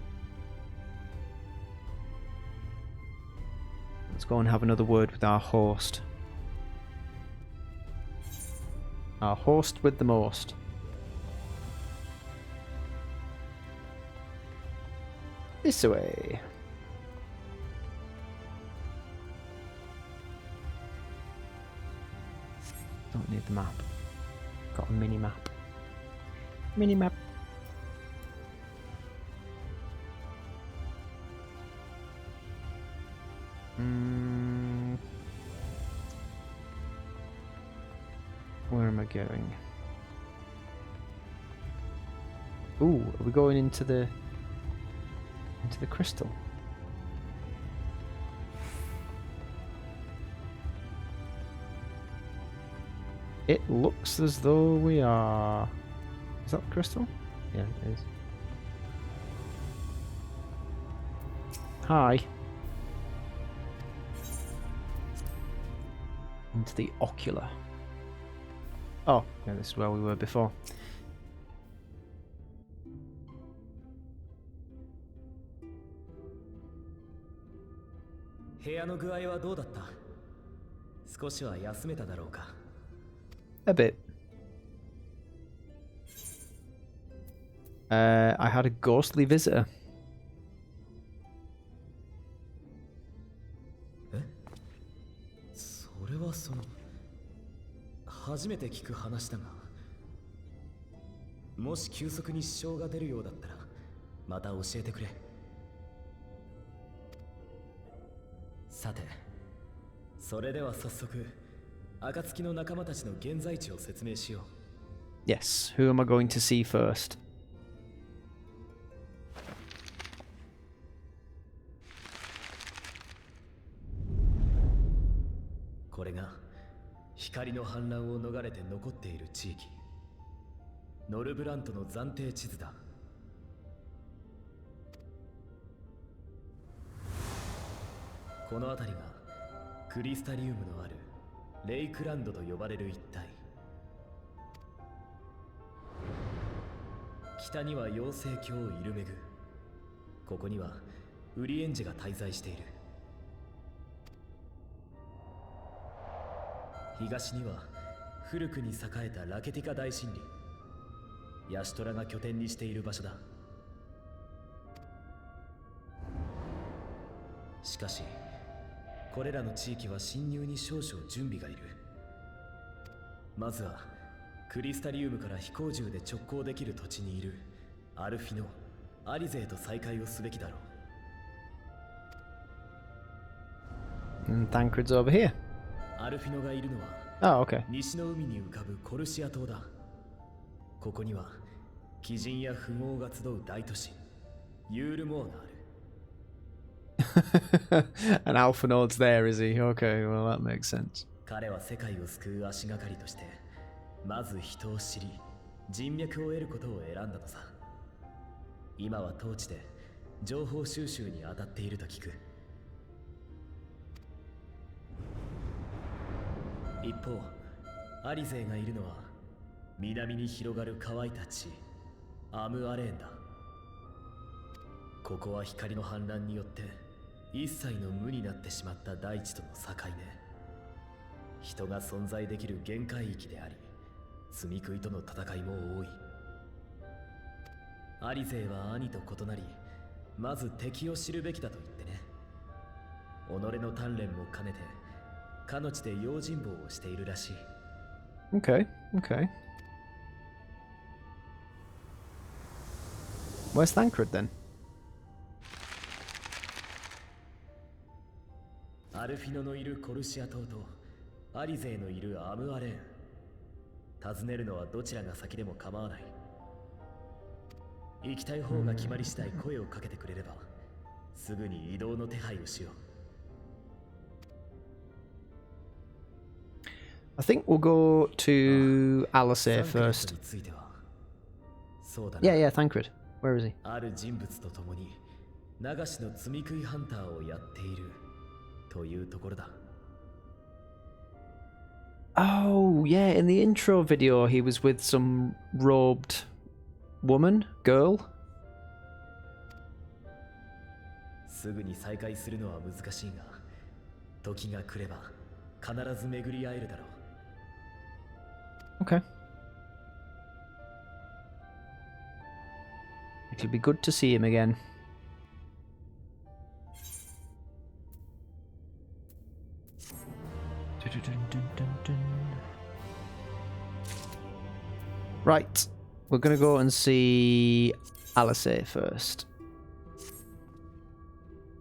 Let's go and have another word with our host. Our host with the most. This way. Don't need the map. Got a mini map. Mini map. Where am I going? Ooh, are we going into the crystal? It looks as though we are... Is that the crystal? Yeah, it is. Hi. Into the ocular. Oh, yeah, this is where we were before. A bit. I had a ghostly visitor. それはその初めて聞く話だが、もし急速に支障が出るようだったらまた教えてくれ。さて、それでは早速暁の仲間たちの現在地を説明しよう。Yes, who am I going to see first? これが光の反乱を逃れて残っている地域、ノルブラントの暫定地図だ。この辺りがクリスタリウムのあるレイクランドと呼ばれる一帯。北には妖精教イルメグ、ここにはウリエンジが滞在している。東には古くに栄えたラケティカ大森林、ヤシトラが拠点にしている場所だ。しかしこれらの地域は侵入に少々準備がいる。まずはクリスタリウムから飛行銃で直行できる土地にいるアルフィノ、アリゼーと再会をすべきだろう。And Thancred's over here. アルフィノがいるのは Oh, okay. 西の海に浮かぶコルシア島だ。ここには鬼人や富豪が集う大都市ユールモアがある。And Alpha Node's there, is he? Okay, well that makes sense. 彼は世界を救う足がかりとしてまず人を知り人脈を得ることを選んだのさ。今は当地で情報収集に当たっていると聞く。一方アリゼーがいるのは南に広がる乾いた地アムアレーンだ。ここは光の反乱によって一切の無になってしまった大地との境目。人が存在できる限界域であり罪食いとの戦いも多い。アリゼーは兄と異なりまず敵を知るべきだと言ってね。己の鍛錬も兼ねてかの地で用心棒をしているらしい。 Okay, okay. Where's Thancred then? アルフィノのいるコルシア島とアリゼーのいるアムアレーン。訪ねるのはどちらが先でも構わない。行きたい方が決まり次第声をかけてくれればすぐに移動の手配をしよう。 I think we'll go to Alisaie first. についてはそうだな。 Yeah, yeah, Thancred. Where is he? ある人物と共に流しの罪食いハンターをやっているというところだ。 Oh, yeah, in the intro video he was with some robed woman, girl. すぐに再会するのは難しいが時が来れば必ず巡り会えるだろう。 Okay. It'll be good to see him again. Right, we're gonna go and see Alisaie first.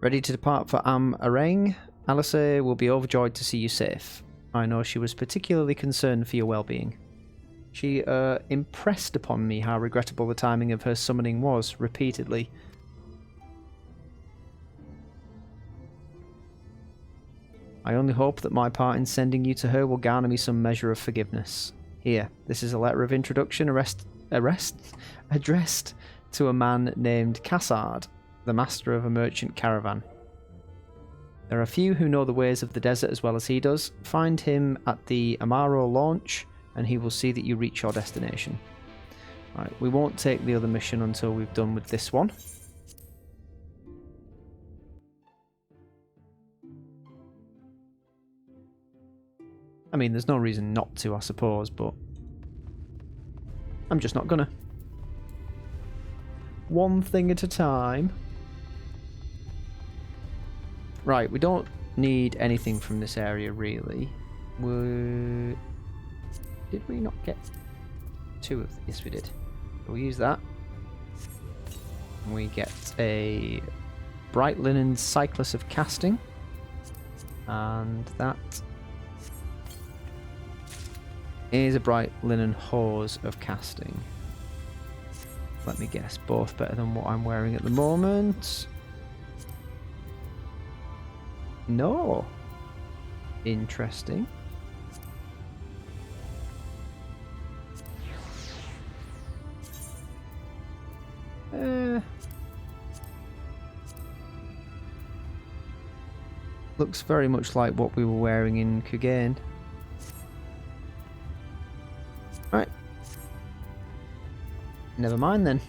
Ready to depart for Ahm Araeng? Alisaie will be overjoyed to see you safe. I know she was particularly concerned for your well-being. She impressed upon me how regrettable the timing of her summoning was, repeatedly. I only hope that my part in sending you to her will garner me some measure of forgiveness. Here, this is a letter of introduction addressed to a man named Cassard, the master of a merchant caravan. There are few who know the ways of the desert as well as he does. Find him at the Amaro launch, and he will see that you reach your destination. Right, we won't take the other mission until we've done with this one. I mean, there's no reason not to, I suppose, but I'm just not gonna. One thing at a time. Right, we don't need anything from this area, really. Did we not get two of... Yes, we did. We'll use that. We get a bright linen cyclus of casting. And that is a bright linen hose of casting. Let me guess, both better than what I'm wearing at the moment. No. Interesting. Looks very much like what we were wearing in Kugain. Right. Never mind then.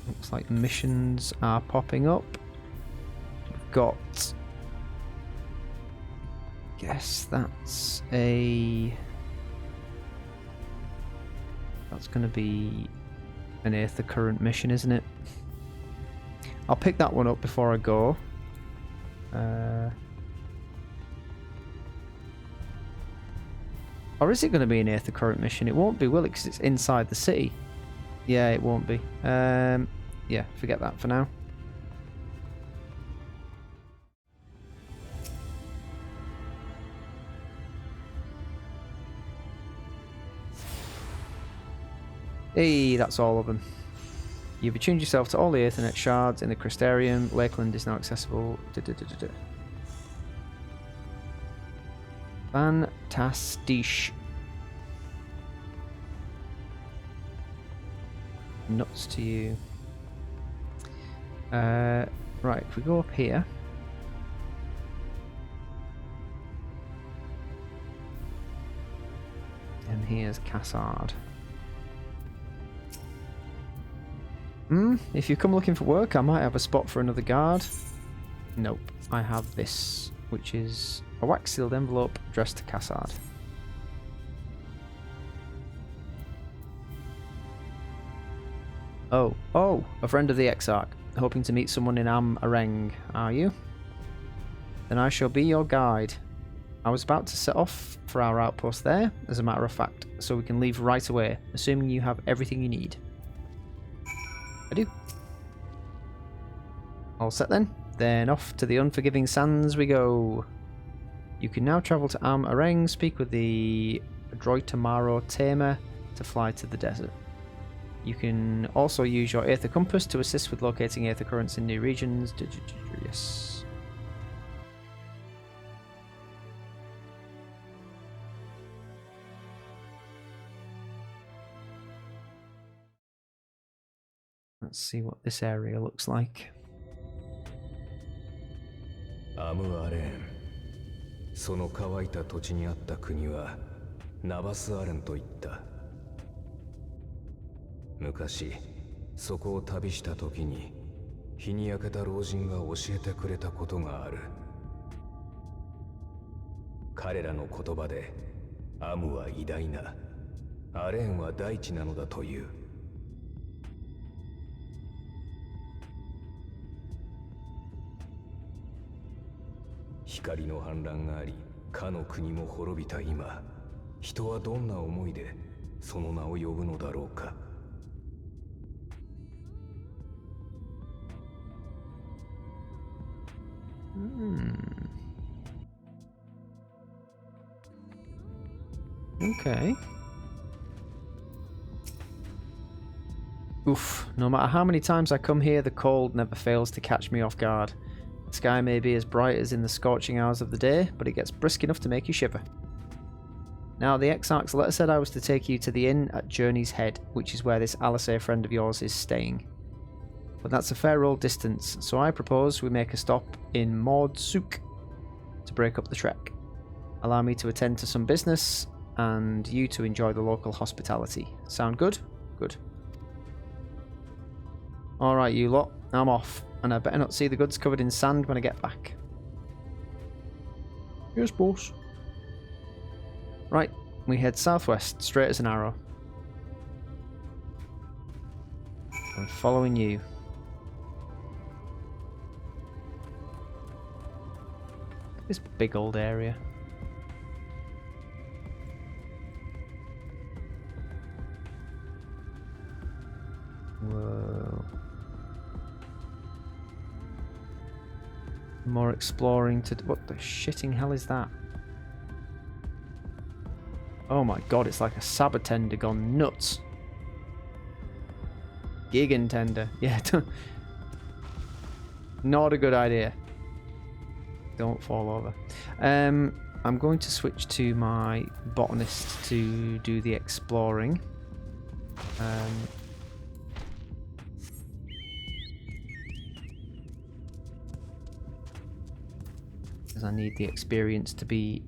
Looks like missions are popping up. We've got... Guess that's a... That's going to be an Aether Current mission, isn't it? I'll pick that one up before I go. Or is it going to be an Aether Current mission? It won't be, will it? Because it's inside the city. Yeah, it won't be. Yeah, forget that for now. Hey, that's all of them. You've attuned yourself to all the Ethernet shards in the Crystarium. Lakeland is now accessible. Fantastic. Nuts to you. Right, if we go up here. And here's Cassard. If you come looking for work, I might have a spot for another guard. Nope, I have this, which is a wax-sealed envelope addressed to Cassard. Oh, a friend of the Exarch, hoping to meet someone in Ahm Araeng, are you? Then I shall be your guide. I was about to set off for our outpost there, as a matter of fact, so we can leave right away, assuming you have everything you need. I do. All set then? Then off to the Unforgiving Sands we go. You can now travel to Ahm Araeng, speak with the Droitamaro Tamer to fly to the desert. You can also use your Aether Compass to assist with locating Aether Currents in new regions. Yes. Let's see what this area looks like. Aam Araeng. その乾いた土地にあった国はナバスアレンといった。昔そこを旅した時に日に焼けた老人が教えてくれたことがある。彼らの言葉でアムは偉大な、アレーンは大地なのだという。光の反乱があり、かの国も滅びた今、人はどんな思いでその名を呼ぶのだろうか。Okay. Oof, no matter how many times I come here, the cold never fails to catch me off guard. The sky may be as bright as in the scorching hours of the day, but it gets brisk enough to make you shiver. Now, the Exarch's letter said I was to take you to the inn at Journey's Head, which is where this Alisaie friend of yours is staying. But that's a fair old distance, so I propose we make a stop in Maud Souk to break up the trek. Allow me to attend to some business, and you to enjoy the local hospitality. Sound good? Good. Alright, you lot, I'm off, and I better not see the goods covered in sand when I get back. Yes, boss. Right, we head southwest, straight as an arrow. I'm following you. This big old area. Whoa. More exploring to do. What the shitting hell is that? Oh my god, it's like a Sabatender gone nuts. Gigantender. Yeah, not a good idea. Don't fall over. I'm going to switch to my botanist to do the exploring. Because I need the experience to be...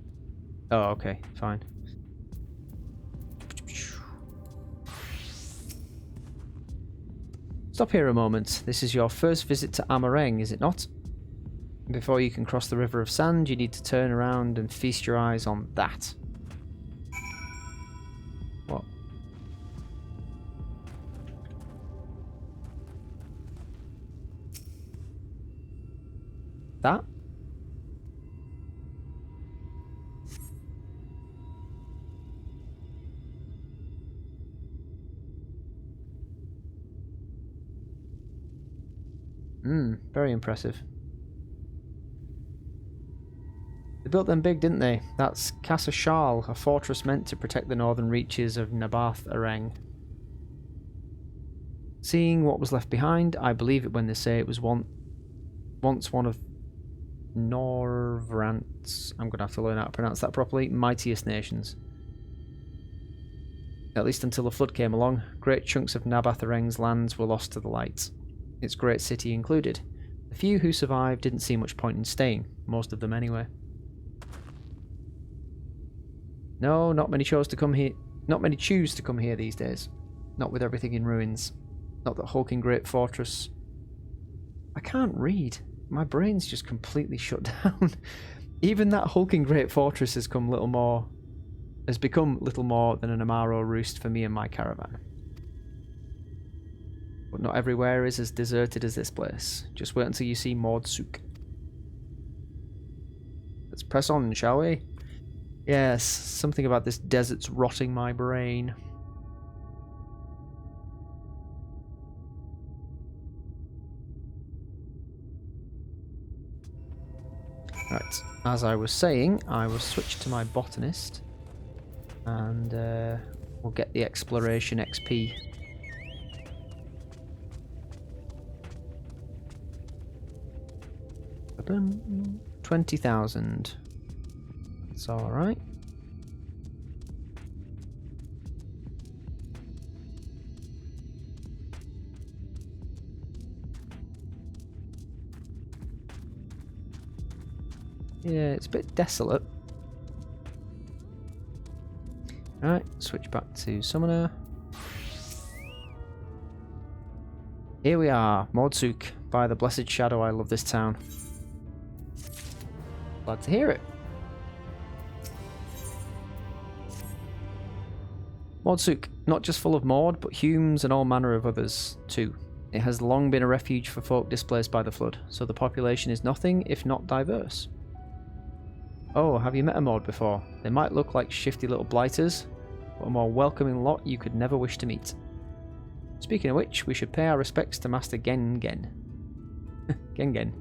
Oh, okay, fine. Stop here a moment. This is your first visit to Aam Araeng, is it not? Before you can cross the River of Sand, you need to turn around and feast your eyes on that. What? That? Very impressive. They built them big, didn't they? That's Casa Charles, a fortress meant to protect the northern reaches of Ahm Araeng. Seeing what was left behind, I believe it when they say it was once one of Norvrant's, I'm going to have to learn how to pronounce that properly, mightiest nations. At least until the flood came along, great chunks of Ahm Araeng's lands were lost to the light, its great city included. The few who survived didn't see much point in staying, most of them anyway. No, not many chose to come here. Not many choose to come here these days. Not with everything in ruins. Not that hulking great fortress. I can't read. My brain's just completely shut down. Even that hulking great fortress has become little more than an Amaro roost for me and my caravan. But not everywhere is as deserted as this place. Just wait until you see Mordsuk. Let's press on, shall we? Yes, something about this desert's rotting my brain. Right, as I was saying, I will switch to my botanist and we'll get the exploration XP. Ba-dum. 20,000. It's alright. Yeah, it's a bit desolate. Alright, switch back to Summoner. Here we are, Mordsuk. By the blessed shadow, I love this town. Glad to hear it. Mordsuk, not just full of Mord, but Humes and all manner of others, too. It has long been a refuge for folk displaced by the flood, so the population is nothing if not diverse. Oh, have you met a Mord before? They might look like shifty little blighters, but a more welcoming lot you could never wish to meet. Speaking of which, we should pay our respects to Master Gengen. Gengen.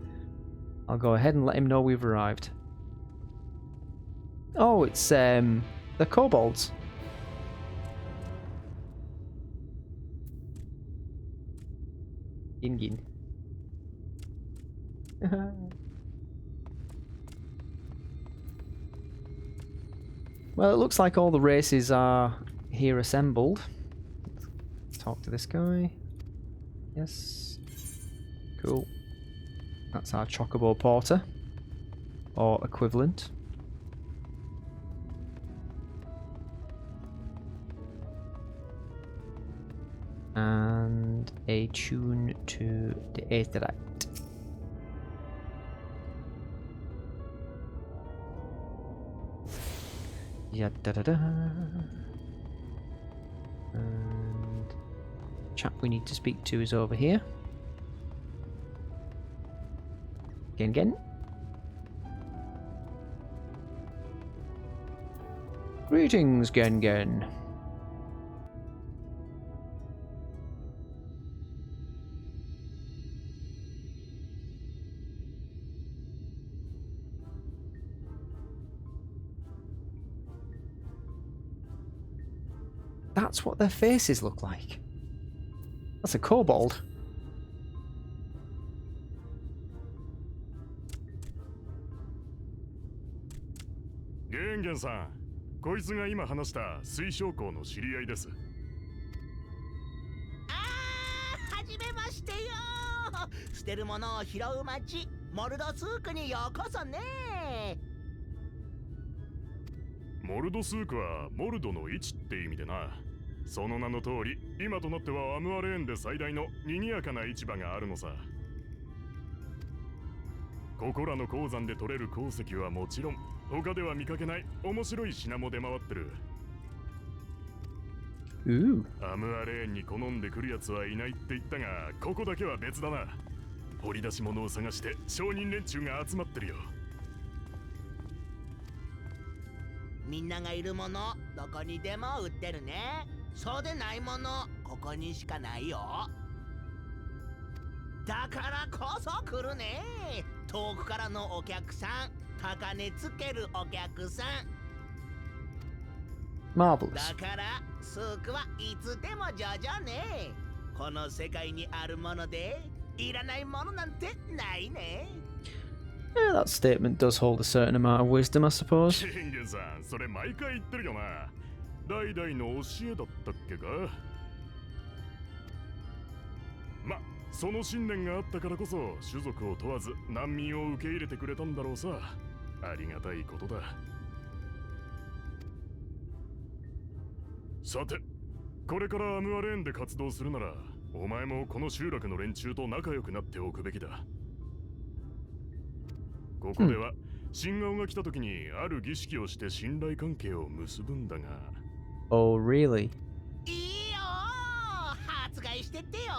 I'll go ahead and let him know we've arrived. Oh, it's the kobolds. Gin. Well, it looks like all the races are here assembled. Let's talk to this guy. Yes. Cool. That's our Chocobo Porter. Or equivalent. And a tune to the Exarch. Yeah, da da da. And chap we need to speak to is over here. Gen. Greetings, Gen. That's what their faces look like. That's a kobold. Gengen さん、こいつが今話した水晶港の知り合いです。はじめましてよ。捨てるものを拾う町、モルドスークにようこそね。モルドスークはモルドの位置って意味でな。その名の通り、今となってはアムアレーンで最大の賑やかな市場があるのさ。ここらの鉱山で採れる鉱石はもちろん、他では見かけない面白い品も出回ってる。アムアレーンに好んでくるやつはいないって言ったが、ここだけは別だな。掘り出し物を探して商人連中が集まってるよ。みんながいるもの、どこにでも売ってるね。そうでないもの、ここにしかないよ。だからこそ来るね。遠くからのお客さん、高値つけるお客さん。 Marvelous. だからスークはいつでもジョジョね。この世界にあるものでいらないものなんてないね。 Yeah, that statement does hold a certain amount of wisdom, I suppose. 信玄さん、それ毎回言ってるよな。代々の教えだったっけか。ま、その信念があったからこそ種族を問わず難民を受け入れてくれたんだろうさ。ありがたいことだ。さて、これからアムアレーンで活動するなら、お前もこの集落の連中と仲良くなっておくべきだ。ここでは、新顔が来た時にある儀式をして信頼関係を結ぶんだが。Oh, really? いいよ、発売してってよ。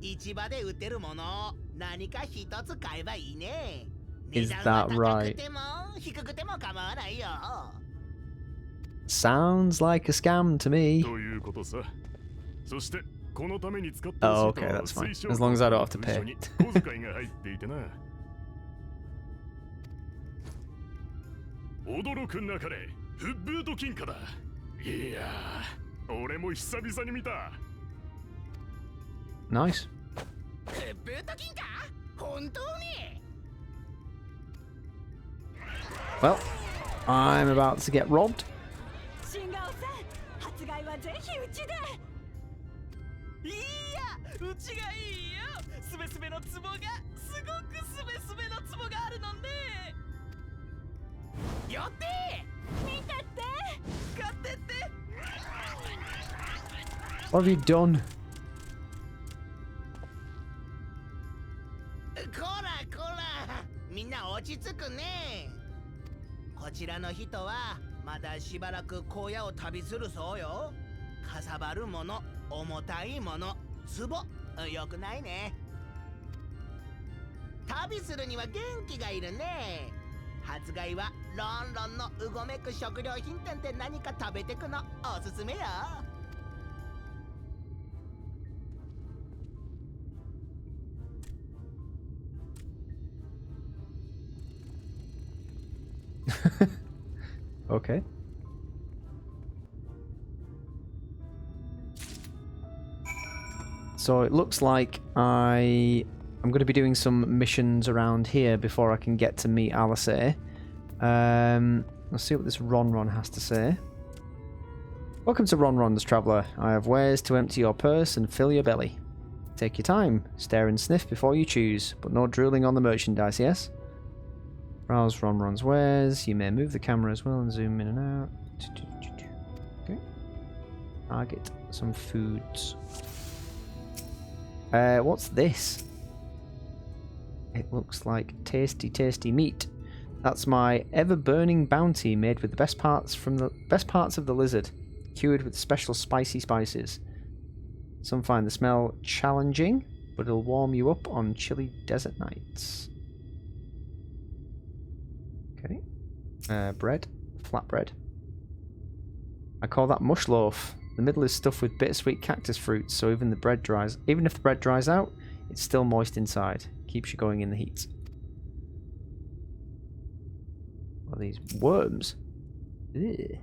市場で売ってるもの何か一つ買えばいいね。 Is 値段 that は高 right? くても低くても構わないよ。 Sounds like a scam to me. ということさ。そして、このために使って Oh, ほしい okay, とは that's fine. 推奨 As long as I don't have to と一緒 pay. に小遣いが入っていてな。驚くなかれ、フッブート金貨だ。いやー、俺も久々に見た。 Nice. ブート金か本当に。 Well, I'm about to get robbed. 新顔さん、発売はぜひうちで。いや、うちがいいよ。すべすべのツボが、すごくすべすべのツボがあるのね。よって見てって。買ってって。 What have you done? こらこら、みんな落ち着くね。こちらの人はまだしばらく荒野を旅するそうよ。かさばるもの、重たいもの、壺、よくないね。旅するには元気がいるね。発売はロンロンのうごめく食料品店で何か食べてくのおすすめよ。 Okay. So it looks like I'm going to be doing some missions around here before I can get to meet Alisaie. Let's see what this Ron has to say. Welcome to Ron's Traveller. I have wares to empty your purse and fill your belly. Take your time, stare and sniff before you choose, but no drooling on the merchandise, yes? Browse Ron's wares. You may move the camera as well and zoom in and out. Okay. Target some foods. What's this? It looks like tasty meat. That's my ever-burning bounty made with the best parts of the lizard, cured with special spicy spices. Some find the smell challenging, but it'll warm you up on chilly desert nights. Okay. Bread. Flatbread. I call that mush loaf. The middle is stuffed with bittersweet cactus fruits, so even if the bread dries out, it's still moist inside. Keeps you going in the heat. What are these? Worms. Ew.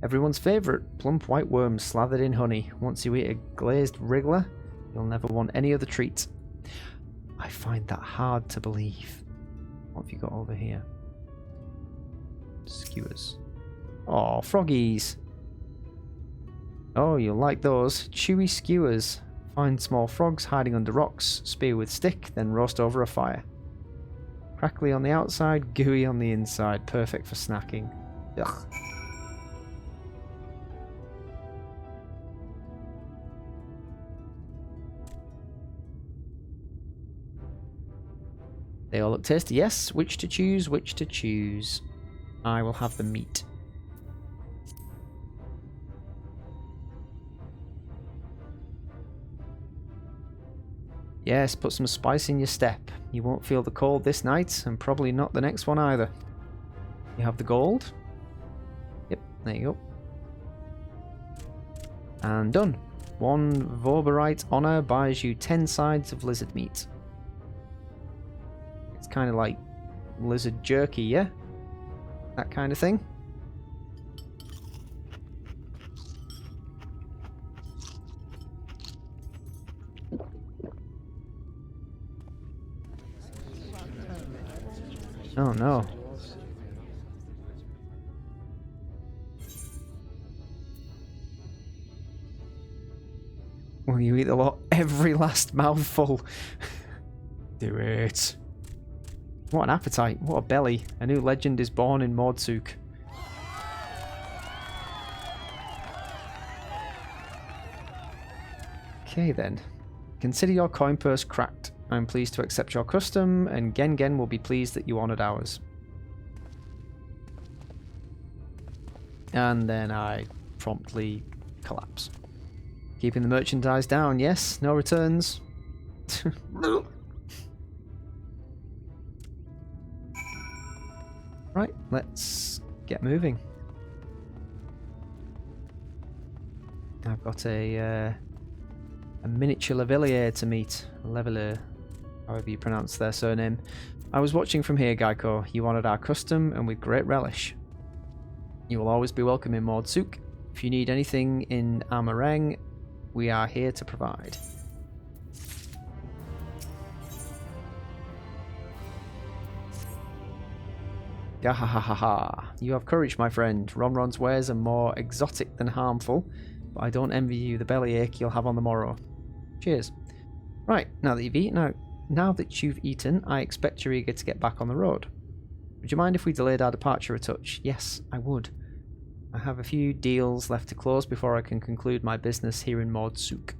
Everyone's favourite, plump white worms slathered in honey. Once you eat a glazed wriggler, you'll never want any other treat. I find that hard to believe. What have you got over here? Skewers. Oh, froggies. Oh, you'll like those. Chewy skewers. Find small frogs hiding under rocks, spear with stick, then roast over a fire. Crackly on the outside, gooey on the inside. Perfect for snacking. Ugh. They all look tasty. Yes, which to choose, which to choose. I will have the meat. Yes, put some spice in your step. You won't feel the cold this night, and probably not the next one either. You have the gold. Yep, there you go. And done. 1 Vorberite honor buys you 10 sides of lizard meat. It's kind of like lizard jerky, yeah? That kind of thing. Oh no. Will you eat the lot? Every last mouthful. Do it. What an appetite. What a belly. A new legend is born in Mordsuk. Okay then. Consider your coin purse cracked. I'm pleased to accept your custom, and Gengen will be pleased that you honoured ours. And then I promptly collapse. Keeping the merchandise down, yes. No returns. Right, let's get moving. I've got a miniature Levillier to meet. Levillier, however you pronounce their surname. I was watching from here, Gaiko. You honoured our custom, and with great relish. You will always be welcome in Mordsuk. If you need anything in Ahm Araeng, we are here to provide. Gahahaha. You have courage, my friend. Ronron's wares are more exotic than harmful, but I don't envy you the bellyache you'll have on the morrow. Cheers. Right, now that you've eaten, I expect you're eager to get back on the road. Would you mind if we delayed our departure a touch? Yes, I would. I have a few deals left to close before I can conclude my business here in Mordsuk.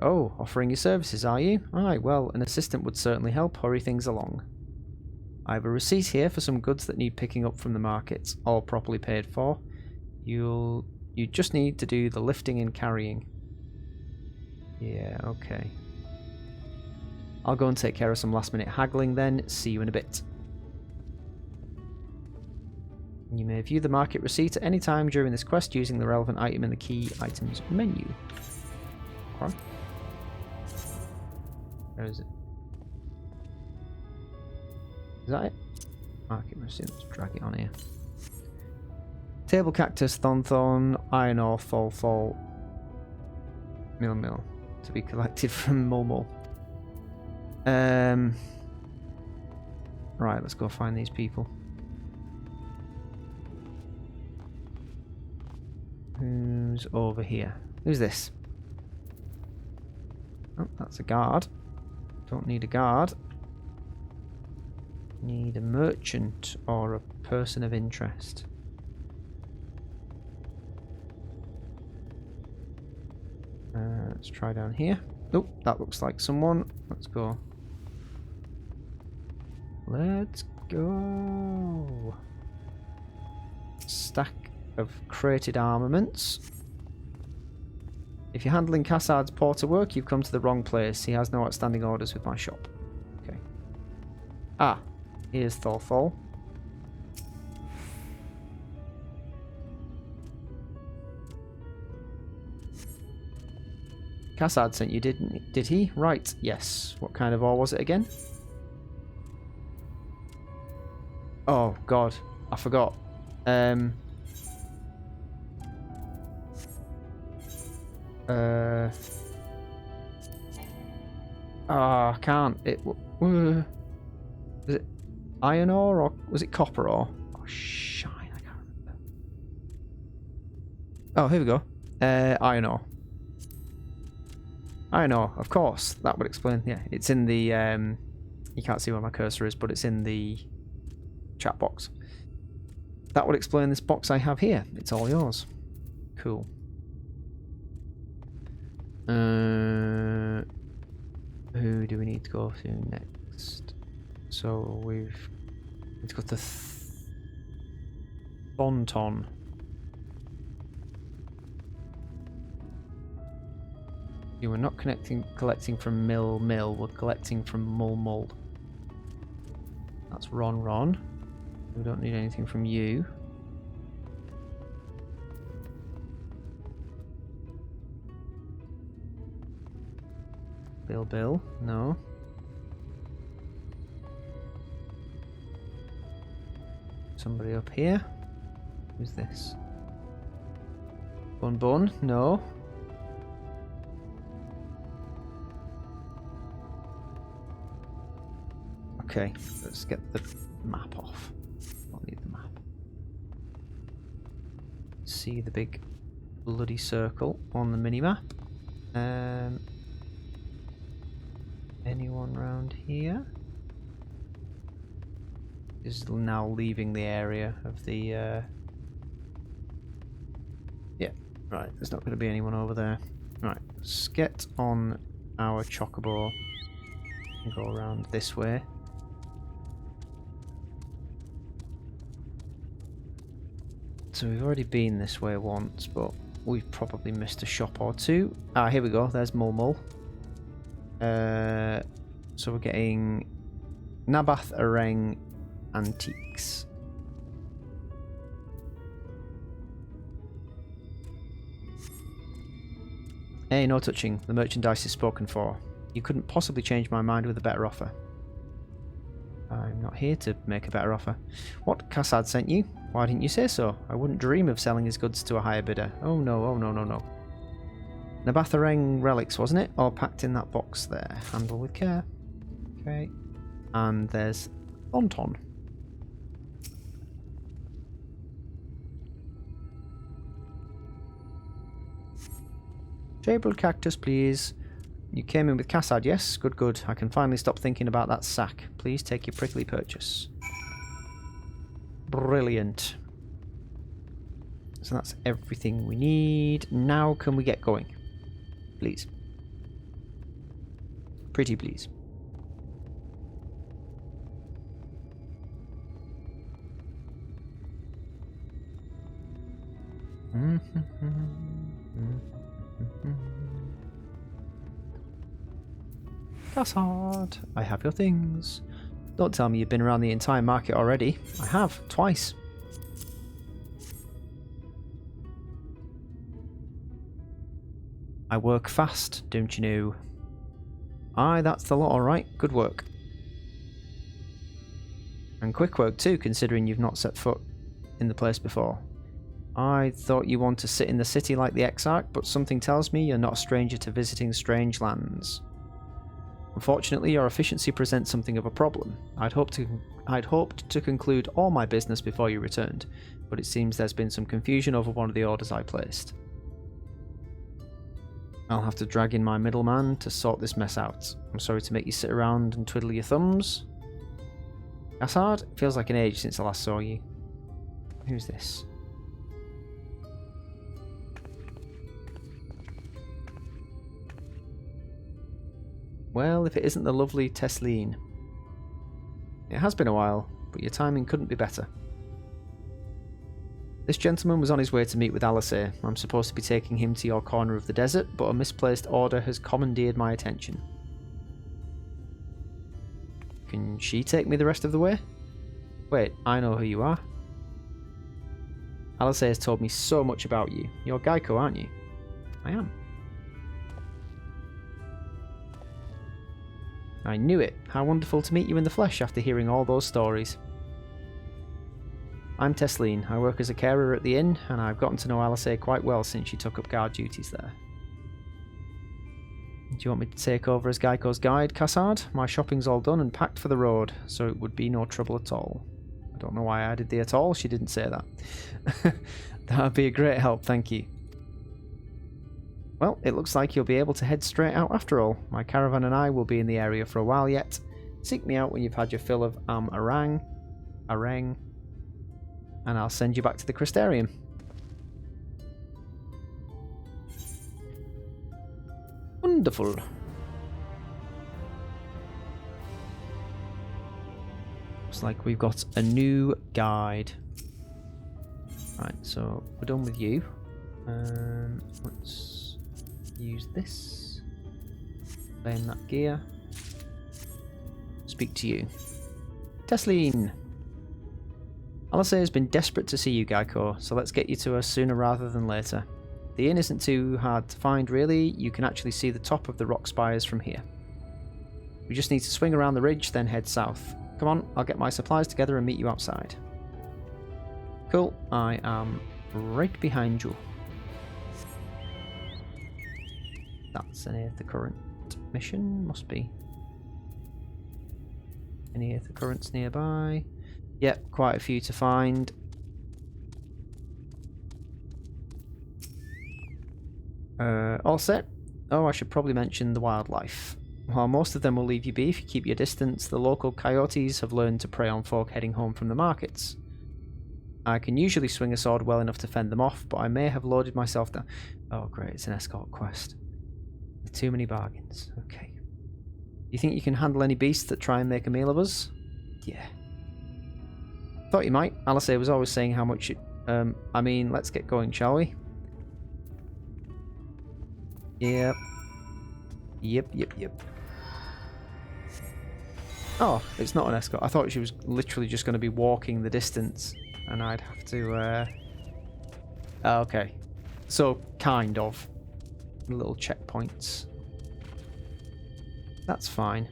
Oh, offering your services, are you? Aye, well, an assistant would certainly help hurry things along. I have a receipt here for some goods that need picking up from the markets, all properly paid for. You just need to do the lifting and carrying. Yeah, okay. I'll go and take care of some last minute haggling then. See you in a bit. You may view the market receipt at any time during this quest using the relevant item in the key items menu. Okay. Where is it? Is that it? Market receipt. Let's drag it on here. Table cactus, thorn, iron ore, fall, mill, to be collected from Mulmul. Right, let's go find these people. Who's over here? Who's this? Oh, that's a guard. Don't need a guard. Need a merchant or a person of interest. Let's try down here. Oh, that looks like someone. Let's go. Let's go. Stack of crated armaments. If you're handling Cassard's porter work, you've come to the wrong place. He has no outstanding orders with my shop. Okay. Ah, here's Thorthol. Cassard sent you, did he? Right, yes. What kind of ore was it again? Oh, God. I forgot. I can't. Was it iron ore or was it copper ore? Oh, shine. I can't remember. Oh, here we go. Iron ore. Iron ore, of course. That would explain. Yeah, it's in the. You can't see where my cursor is, but it's in the chat box. That would explain this box I have here. It's all yours. Cool. Who do we need to go to next? So we've got the Thonton. You were not collecting from Mill. We're collecting from Mulmul. That's Ron. We don't need anything from you. Bill. No. Somebody up here. Who's this? Bun. No. Okay, let's get the map off. Don't need the map. See the big bloody circle on the mini-map. Anyone round here? Is now leaving the area of the yeah, right, there's not going to be anyone over there. Right, let's get on our chocobo and go around this way. So we've already been this way once, but we've probably missed a shop or two. Ah, here we go. There's Mul. So we're getting Nabath Araeng Antiques. Hey, no touching. The merchandise is spoken for. You couldn't possibly change my mind with a better offer. I'm not here to make a better offer. What? Kassad sent you? Why didn't you say so? I wouldn't dream of selling his goods to a higher bidder. Oh no. Nabath Araeng relics, wasn't it? All packed in that box there. Handle with care. Okay. And there's Thonton. Table cactus, please. You came in with Kassad, yes? Good. I can finally stop thinking about that sack. Please take your prickly purchase. Brilliant. So that's everything we need. Now can we get going? Please. Pretty please. Kassad, I have your things. Don't tell me you've been around the entire market already. I have, twice. I work fast, don't you know? Aye, that's the lot, alright. Good work. And quick work too, considering you've not set foot in the place before. I thought you want to sit in the city like the Exarch, but something tells me you're not a stranger to visiting strange lands. Unfortunately, your efficiency presents something of a problem. I'd hoped to conclude all my business before you returned, but it seems there's been some confusion over one of the orders I placed. I'll have to drag in my middleman to sort this mess out. I'm sorry to make you sit around and twiddle your thumbs. Kassad, it feels like an age since I last saw you. Who's this? Well, if it isn't the lovely Tesleen. It has been a while, but your timing couldn't be better. This gentleman was on his way to meet with Alisaie. I'm supposed to be taking him to your corner of the desert, but a misplaced order has commandeered my attention. Can she take me the rest of the way? Wait, I know who you are. Alisaie has told me so much about you. You're Gaiko, aren't you? I am. I knew it. How wonderful to meet you in the flesh after hearing all those stories. I'm Tesleen. I work as a carer at the inn, and I've gotten to know Alisaie quite well since she took up guard duties there. Do you want me to take over as Gaiko's guide, Kassad? My shopping's all done and packed for the road, so it would be no trouble at all. I don't know why I added the at all, she didn't say that. That would be a great help, thank you. Well, it looks like you'll be able to head straight out after all. My caravan and I will be in the area for a while yet. Seek me out when you've had your fill of Ahm Araeng, and I'll send you back to the Crystarium. Wonderful. Looks like we've got a new guide. Right, so we're done with you. Let's use this. Claim that gear. Speak to you. Tesleen! Alisaie has been desperate to see you, Gaiko, so let's get you to her sooner rather than later. The inn isn't too hard to find, really. You can actually see the top of the rock spires from here. We just need to swing around the ridge, then head south. Come on, I'll get my supplies together and meet you outside. Cool, I am right behind you. That's an Aether Current mission, must be. Any Aether Currents nearby? Yep, quite a few to find. All set. Oh, I should probably mention the wildlife. While most of them will leave you be if you keep your distance, the local coyotes have learned to prey on folk heading home from the markets. I can usually swing a sword well enough to fend them off, but I may have loaded myself down. Oh great, it's an escort quest. Too many bargains. Okay. You think you can handle any beasts that try and make a meal of us? Yeah. Thought you might. Alisaie was always saying how much it... I mean, let's get going, shall we? Yep. Yep. Oh, it's not an escort. I thought she was literally just going to be walking the distance. And I'd have to... okay. So, kind of. Little checkpoints. That's fine.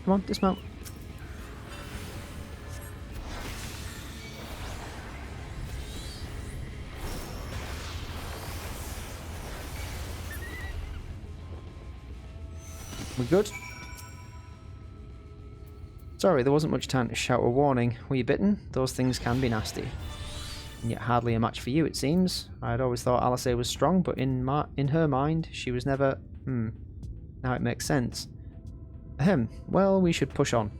Come on, dismount. We good? Sorry, there wasn't much time to shout a warning. Were you bitten? Those things can be nasty. And yet hardly a match for you, it seems. I'd always thought Alisaie was strong, but in her mind, she was never... Now it makes sense. Ahem. Well, we should push on.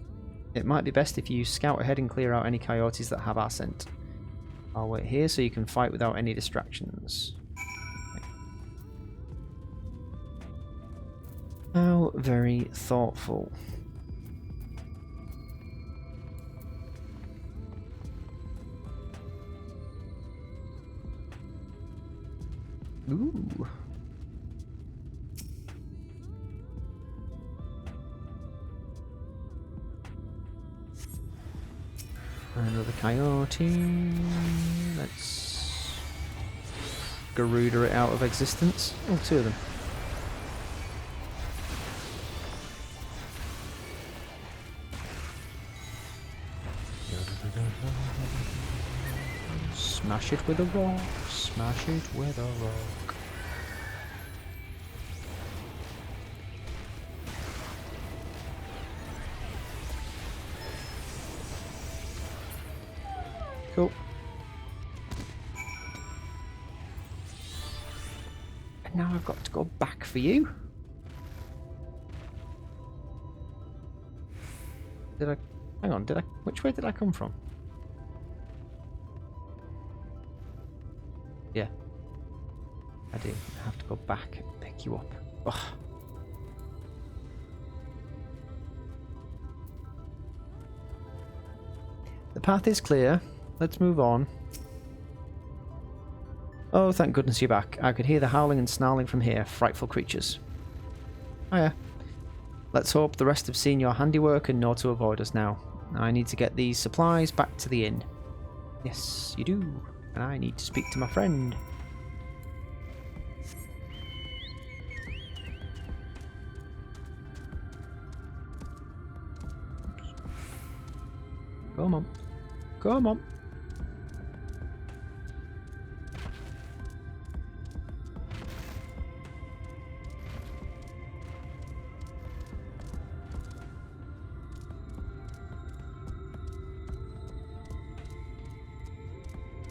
It might be best if you scout ahead and clear out any coyotes that have our scent. I'll wait here so you can fight without any distractions. How very thoughtful. Ooh. Another coyote. Let's Garuda it out of existence. Oh, two of them. Smash it with a rock. Smash it with a rock. Cool. And now I've got to go back for you. Did I... Hang on, did I... Which way did I come from? Yeah. I do. I have to go back and pick you up. Ugh. The path is clear. Let's move on. Oh, thank goodness you're back. I could hear the howling and snarling from here. Frightful creatures. Oh yeah. Let's hope the rest have seen your handiwork and know to avoid us now. I need to get these supplies back to the inn. Yes, you do. And I need to speak to my friend. Come on. Come on.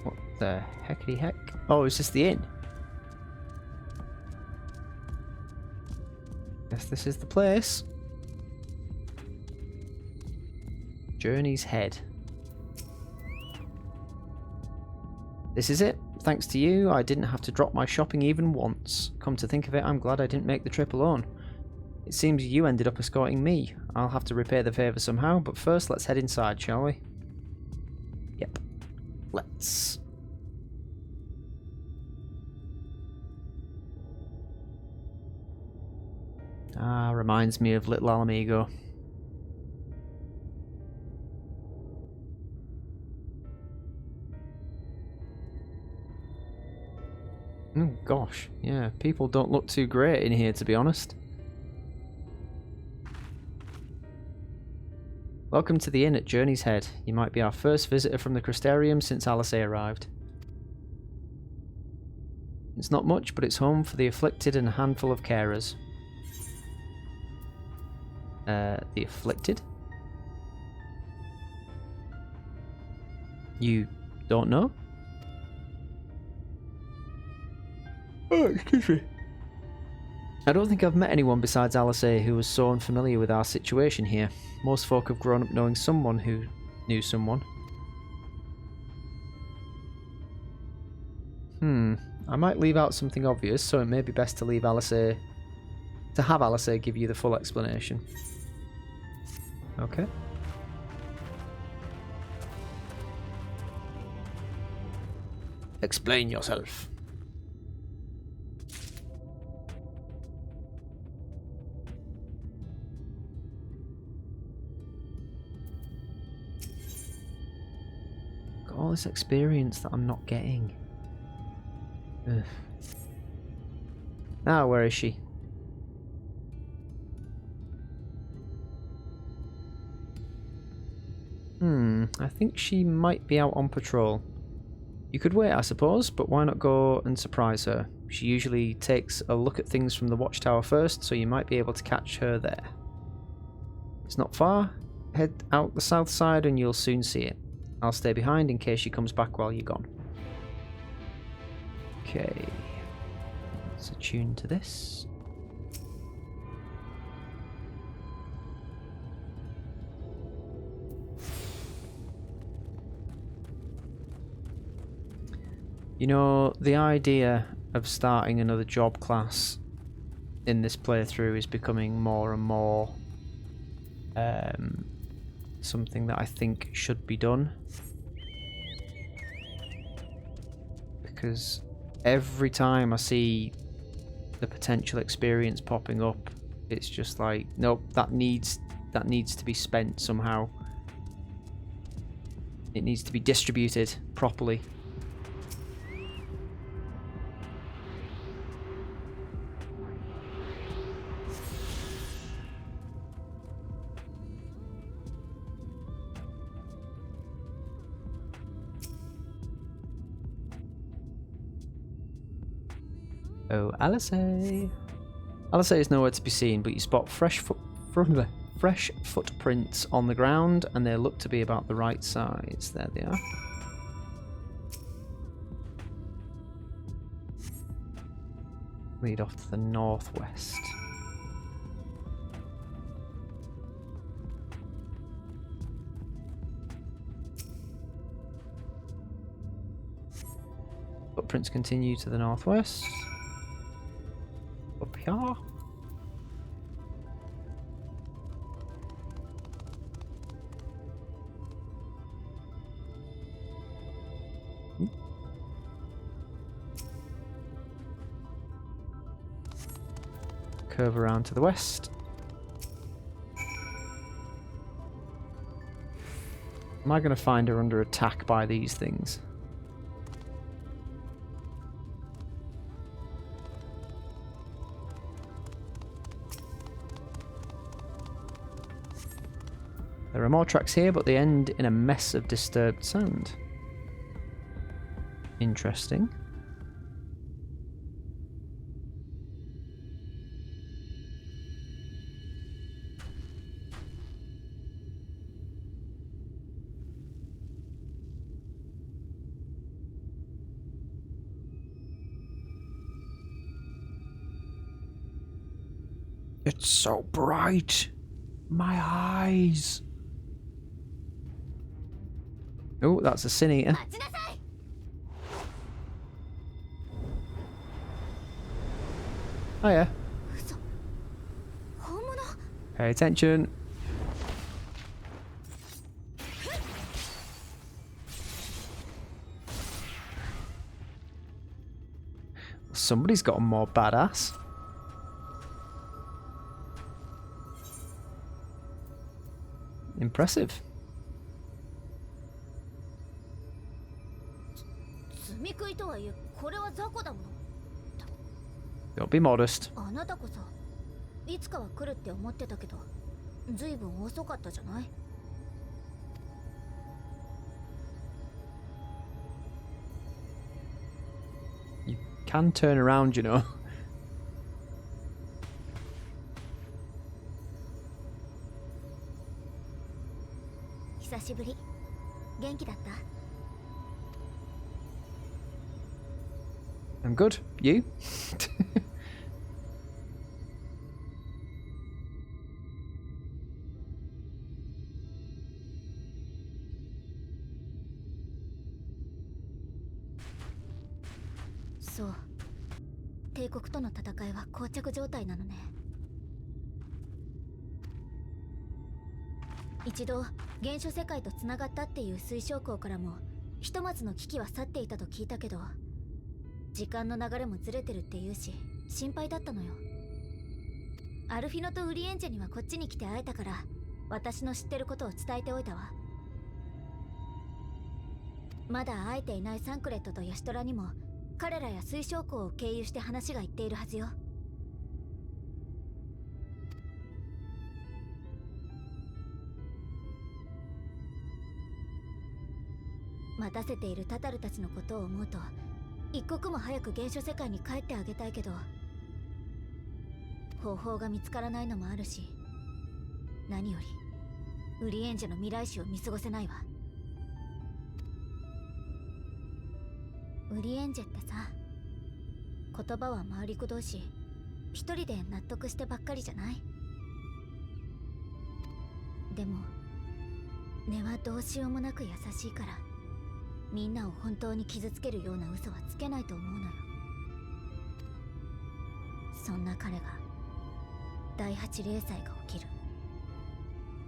What the heckity heck? Oh, is this the inn? Guess this is the place. Journey's Head. This is it. Thanks to you, I didn't have to drop my shopping even once. Come to think of it, I'm glad I didn't make the trip alone. It seems you ended up escorting me. I'll have to repay the favour somehow, but first let's head inside, shall we? Yep. Let's. Ah, reminds me of Little Alamigo. Oh gosh, yeah, people don't look too great in here, to be honest. Welcome to the inn at Journey's Head. You might be our first visitor from the Crystarium since Alisaie arrived. It's not much, but it's home for the afflicted and a handful of carers. The afflicted? You don't know? Oh, excuse me. I don't think I've met anyone besides Alisaie who was so unfamiliar with our situation here. Most folk have grown up knowing someone who knew someone. I might leave out something obvious, so it may be best to leave Alisaie... to have Alisaie give you the full explanation. Okay. Explain yourself. Got all this experience that I'm not getting. Ugh. Ah, where is she? I think she might be out on patrol. You could wait, I suppose, but why not go and surprise her? She usually takes a look at things from the watchtower first, so you might be able to catch her there. It's not far. Head out the south side and you'll soon see it. I'll stay behind in case she comes back while you're gone. Okay. Let's attune to this. You know, the idea of starting another job class in this playthrough is becoming more and more something that I think should be done. Because every time I see the potential experience popping up, it's just like, nope, that needs to be spent somehow. It needs to be distributed properly. Oh, Alisaie. Alisaie is nowhere to be seen, but you spot fresh footprints on the ground, and they look to be about the right size. There they are. Lead off to the northwest. Footprints continue to the northwest. Up here. Curve around to the west. Am I going to find her under attack by these things? There are more tracks here, but they end in a mess of disturbed sand. Interesting. It's so bright. My eyes. Oh, that's a sin eater. Oh yeah. Pay attention. Somebody's gotten more badass. Impressive. Don't be modest. can turn around, you know. 久しぶり。元気だった？ I'm good. You? そう。帝国との戦いは膠着状態なのね。一度原初世界とつながったっていう推奨校からもひとまずの危機は去っていたと聞いたけど、時間の流れもずれてるっていうし心配だったのよ。アルフィノとウリエンジェにはこっちに来て会えたから私の知ってることを伝えておいたわ。まだ会えていないサンクレットとヤシトラにも彼らや推奨校を経由して話がいっているはずよ。待たせているタタルたちのことを思うと一刻も早く原初世界に帰ってあげたいけど、方法が見つからないのもあるし、何よりウリエンジェの未来史を見過ごせないわ。ウリエンジェってさ、言葉は回りくどいし一人で納得してばっかりじゃない？でも根はどうしようもなく優しいから、みんなを本当に傷つけるような嘘はつけないと思うのよ。そんな彼が第8零祭が起きる、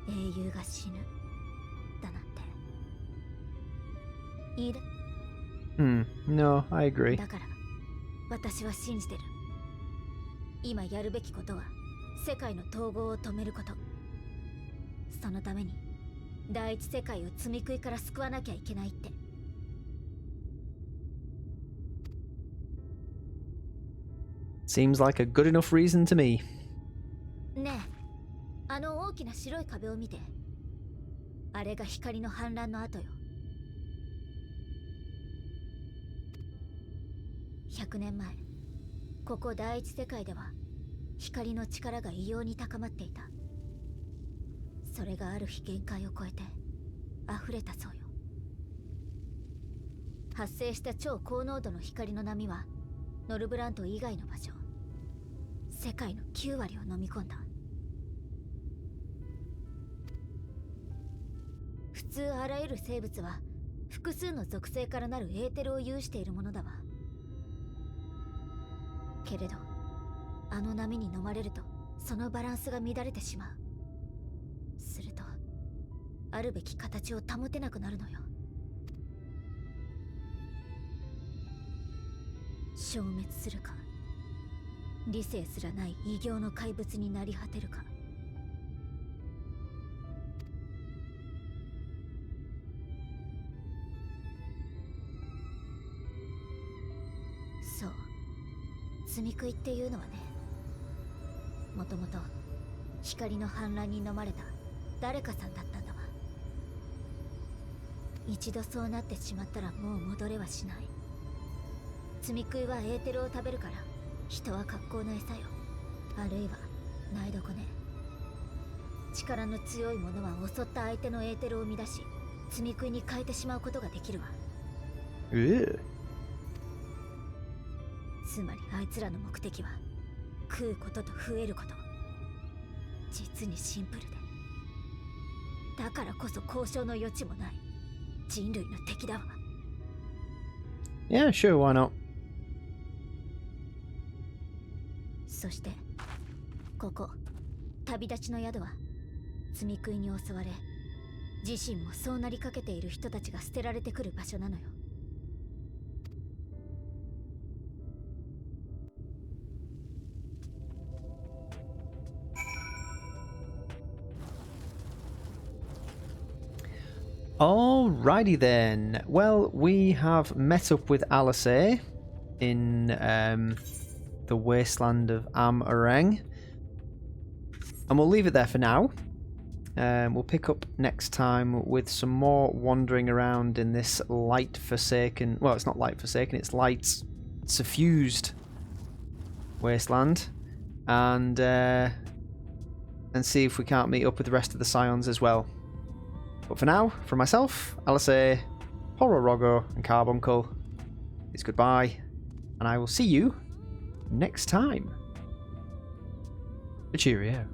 英雄が死ぬだなんていいで。No, I agree. だから私は信じてる。今やるべきことは世界の統合を止めること。そのために第一世界を積み食いから救わなきゃいけないって。Seems like a good enough reason to me. ねえ、あの大きな白い壁を見て。あれが光の反乱の後よ。100年前、ここ第一世界では光の力が異様に高まっていた。それがある日限界を超えて溢れたそうよ。発生した超高濃度の光の波はノルブラント以外の場所、世界の9割を飲み込んだ。普通あらゆる生物は複数の属性からなるエーテルを有しているものだわ。けれどあの波に飲まれるとそのバランスが乱れてしまう。するとあるべき形を保てなくなるのよ。消滅するか、理性すらない異形の怪物になり果てるか。そう、積み食いっていうのはね、もともと光の反乱に飲まれた誰かさんだったんだわ。一度そうなってしまったらもう戻れはしない。積み食いはエーテルを食べるから、人は格好の餌よ。あるいは苗床ね。力の強い者は襲った相手のエーテルを乱し積み食いに変えてしまうことができるわ。つまりあいつらの目的は食うことと増えること。実にシンプルで、だからこそ交渉の余地もない人類の敵だわ。Yeah, sure, why not? そしてここ旅立ちの宿は積み食いに襲われ、自身もそうなりかけている人たちが捨てられてくる場所なのよ。Alrighty then. Well, we have met up with Alisaie in the wasteland of Ahm Araeng, and we'll leave it there for now. We'll pick up next time with some more wandering around in this light forsaken. Well, it's not light forsaken; it's light suffused wasteland and see if we can't meet up with the rest of the Scions as well. But for now, from myself, Alisaie, Hororogo, and Carbuncle, it's goodbye, and I will see you next time. Cheerio.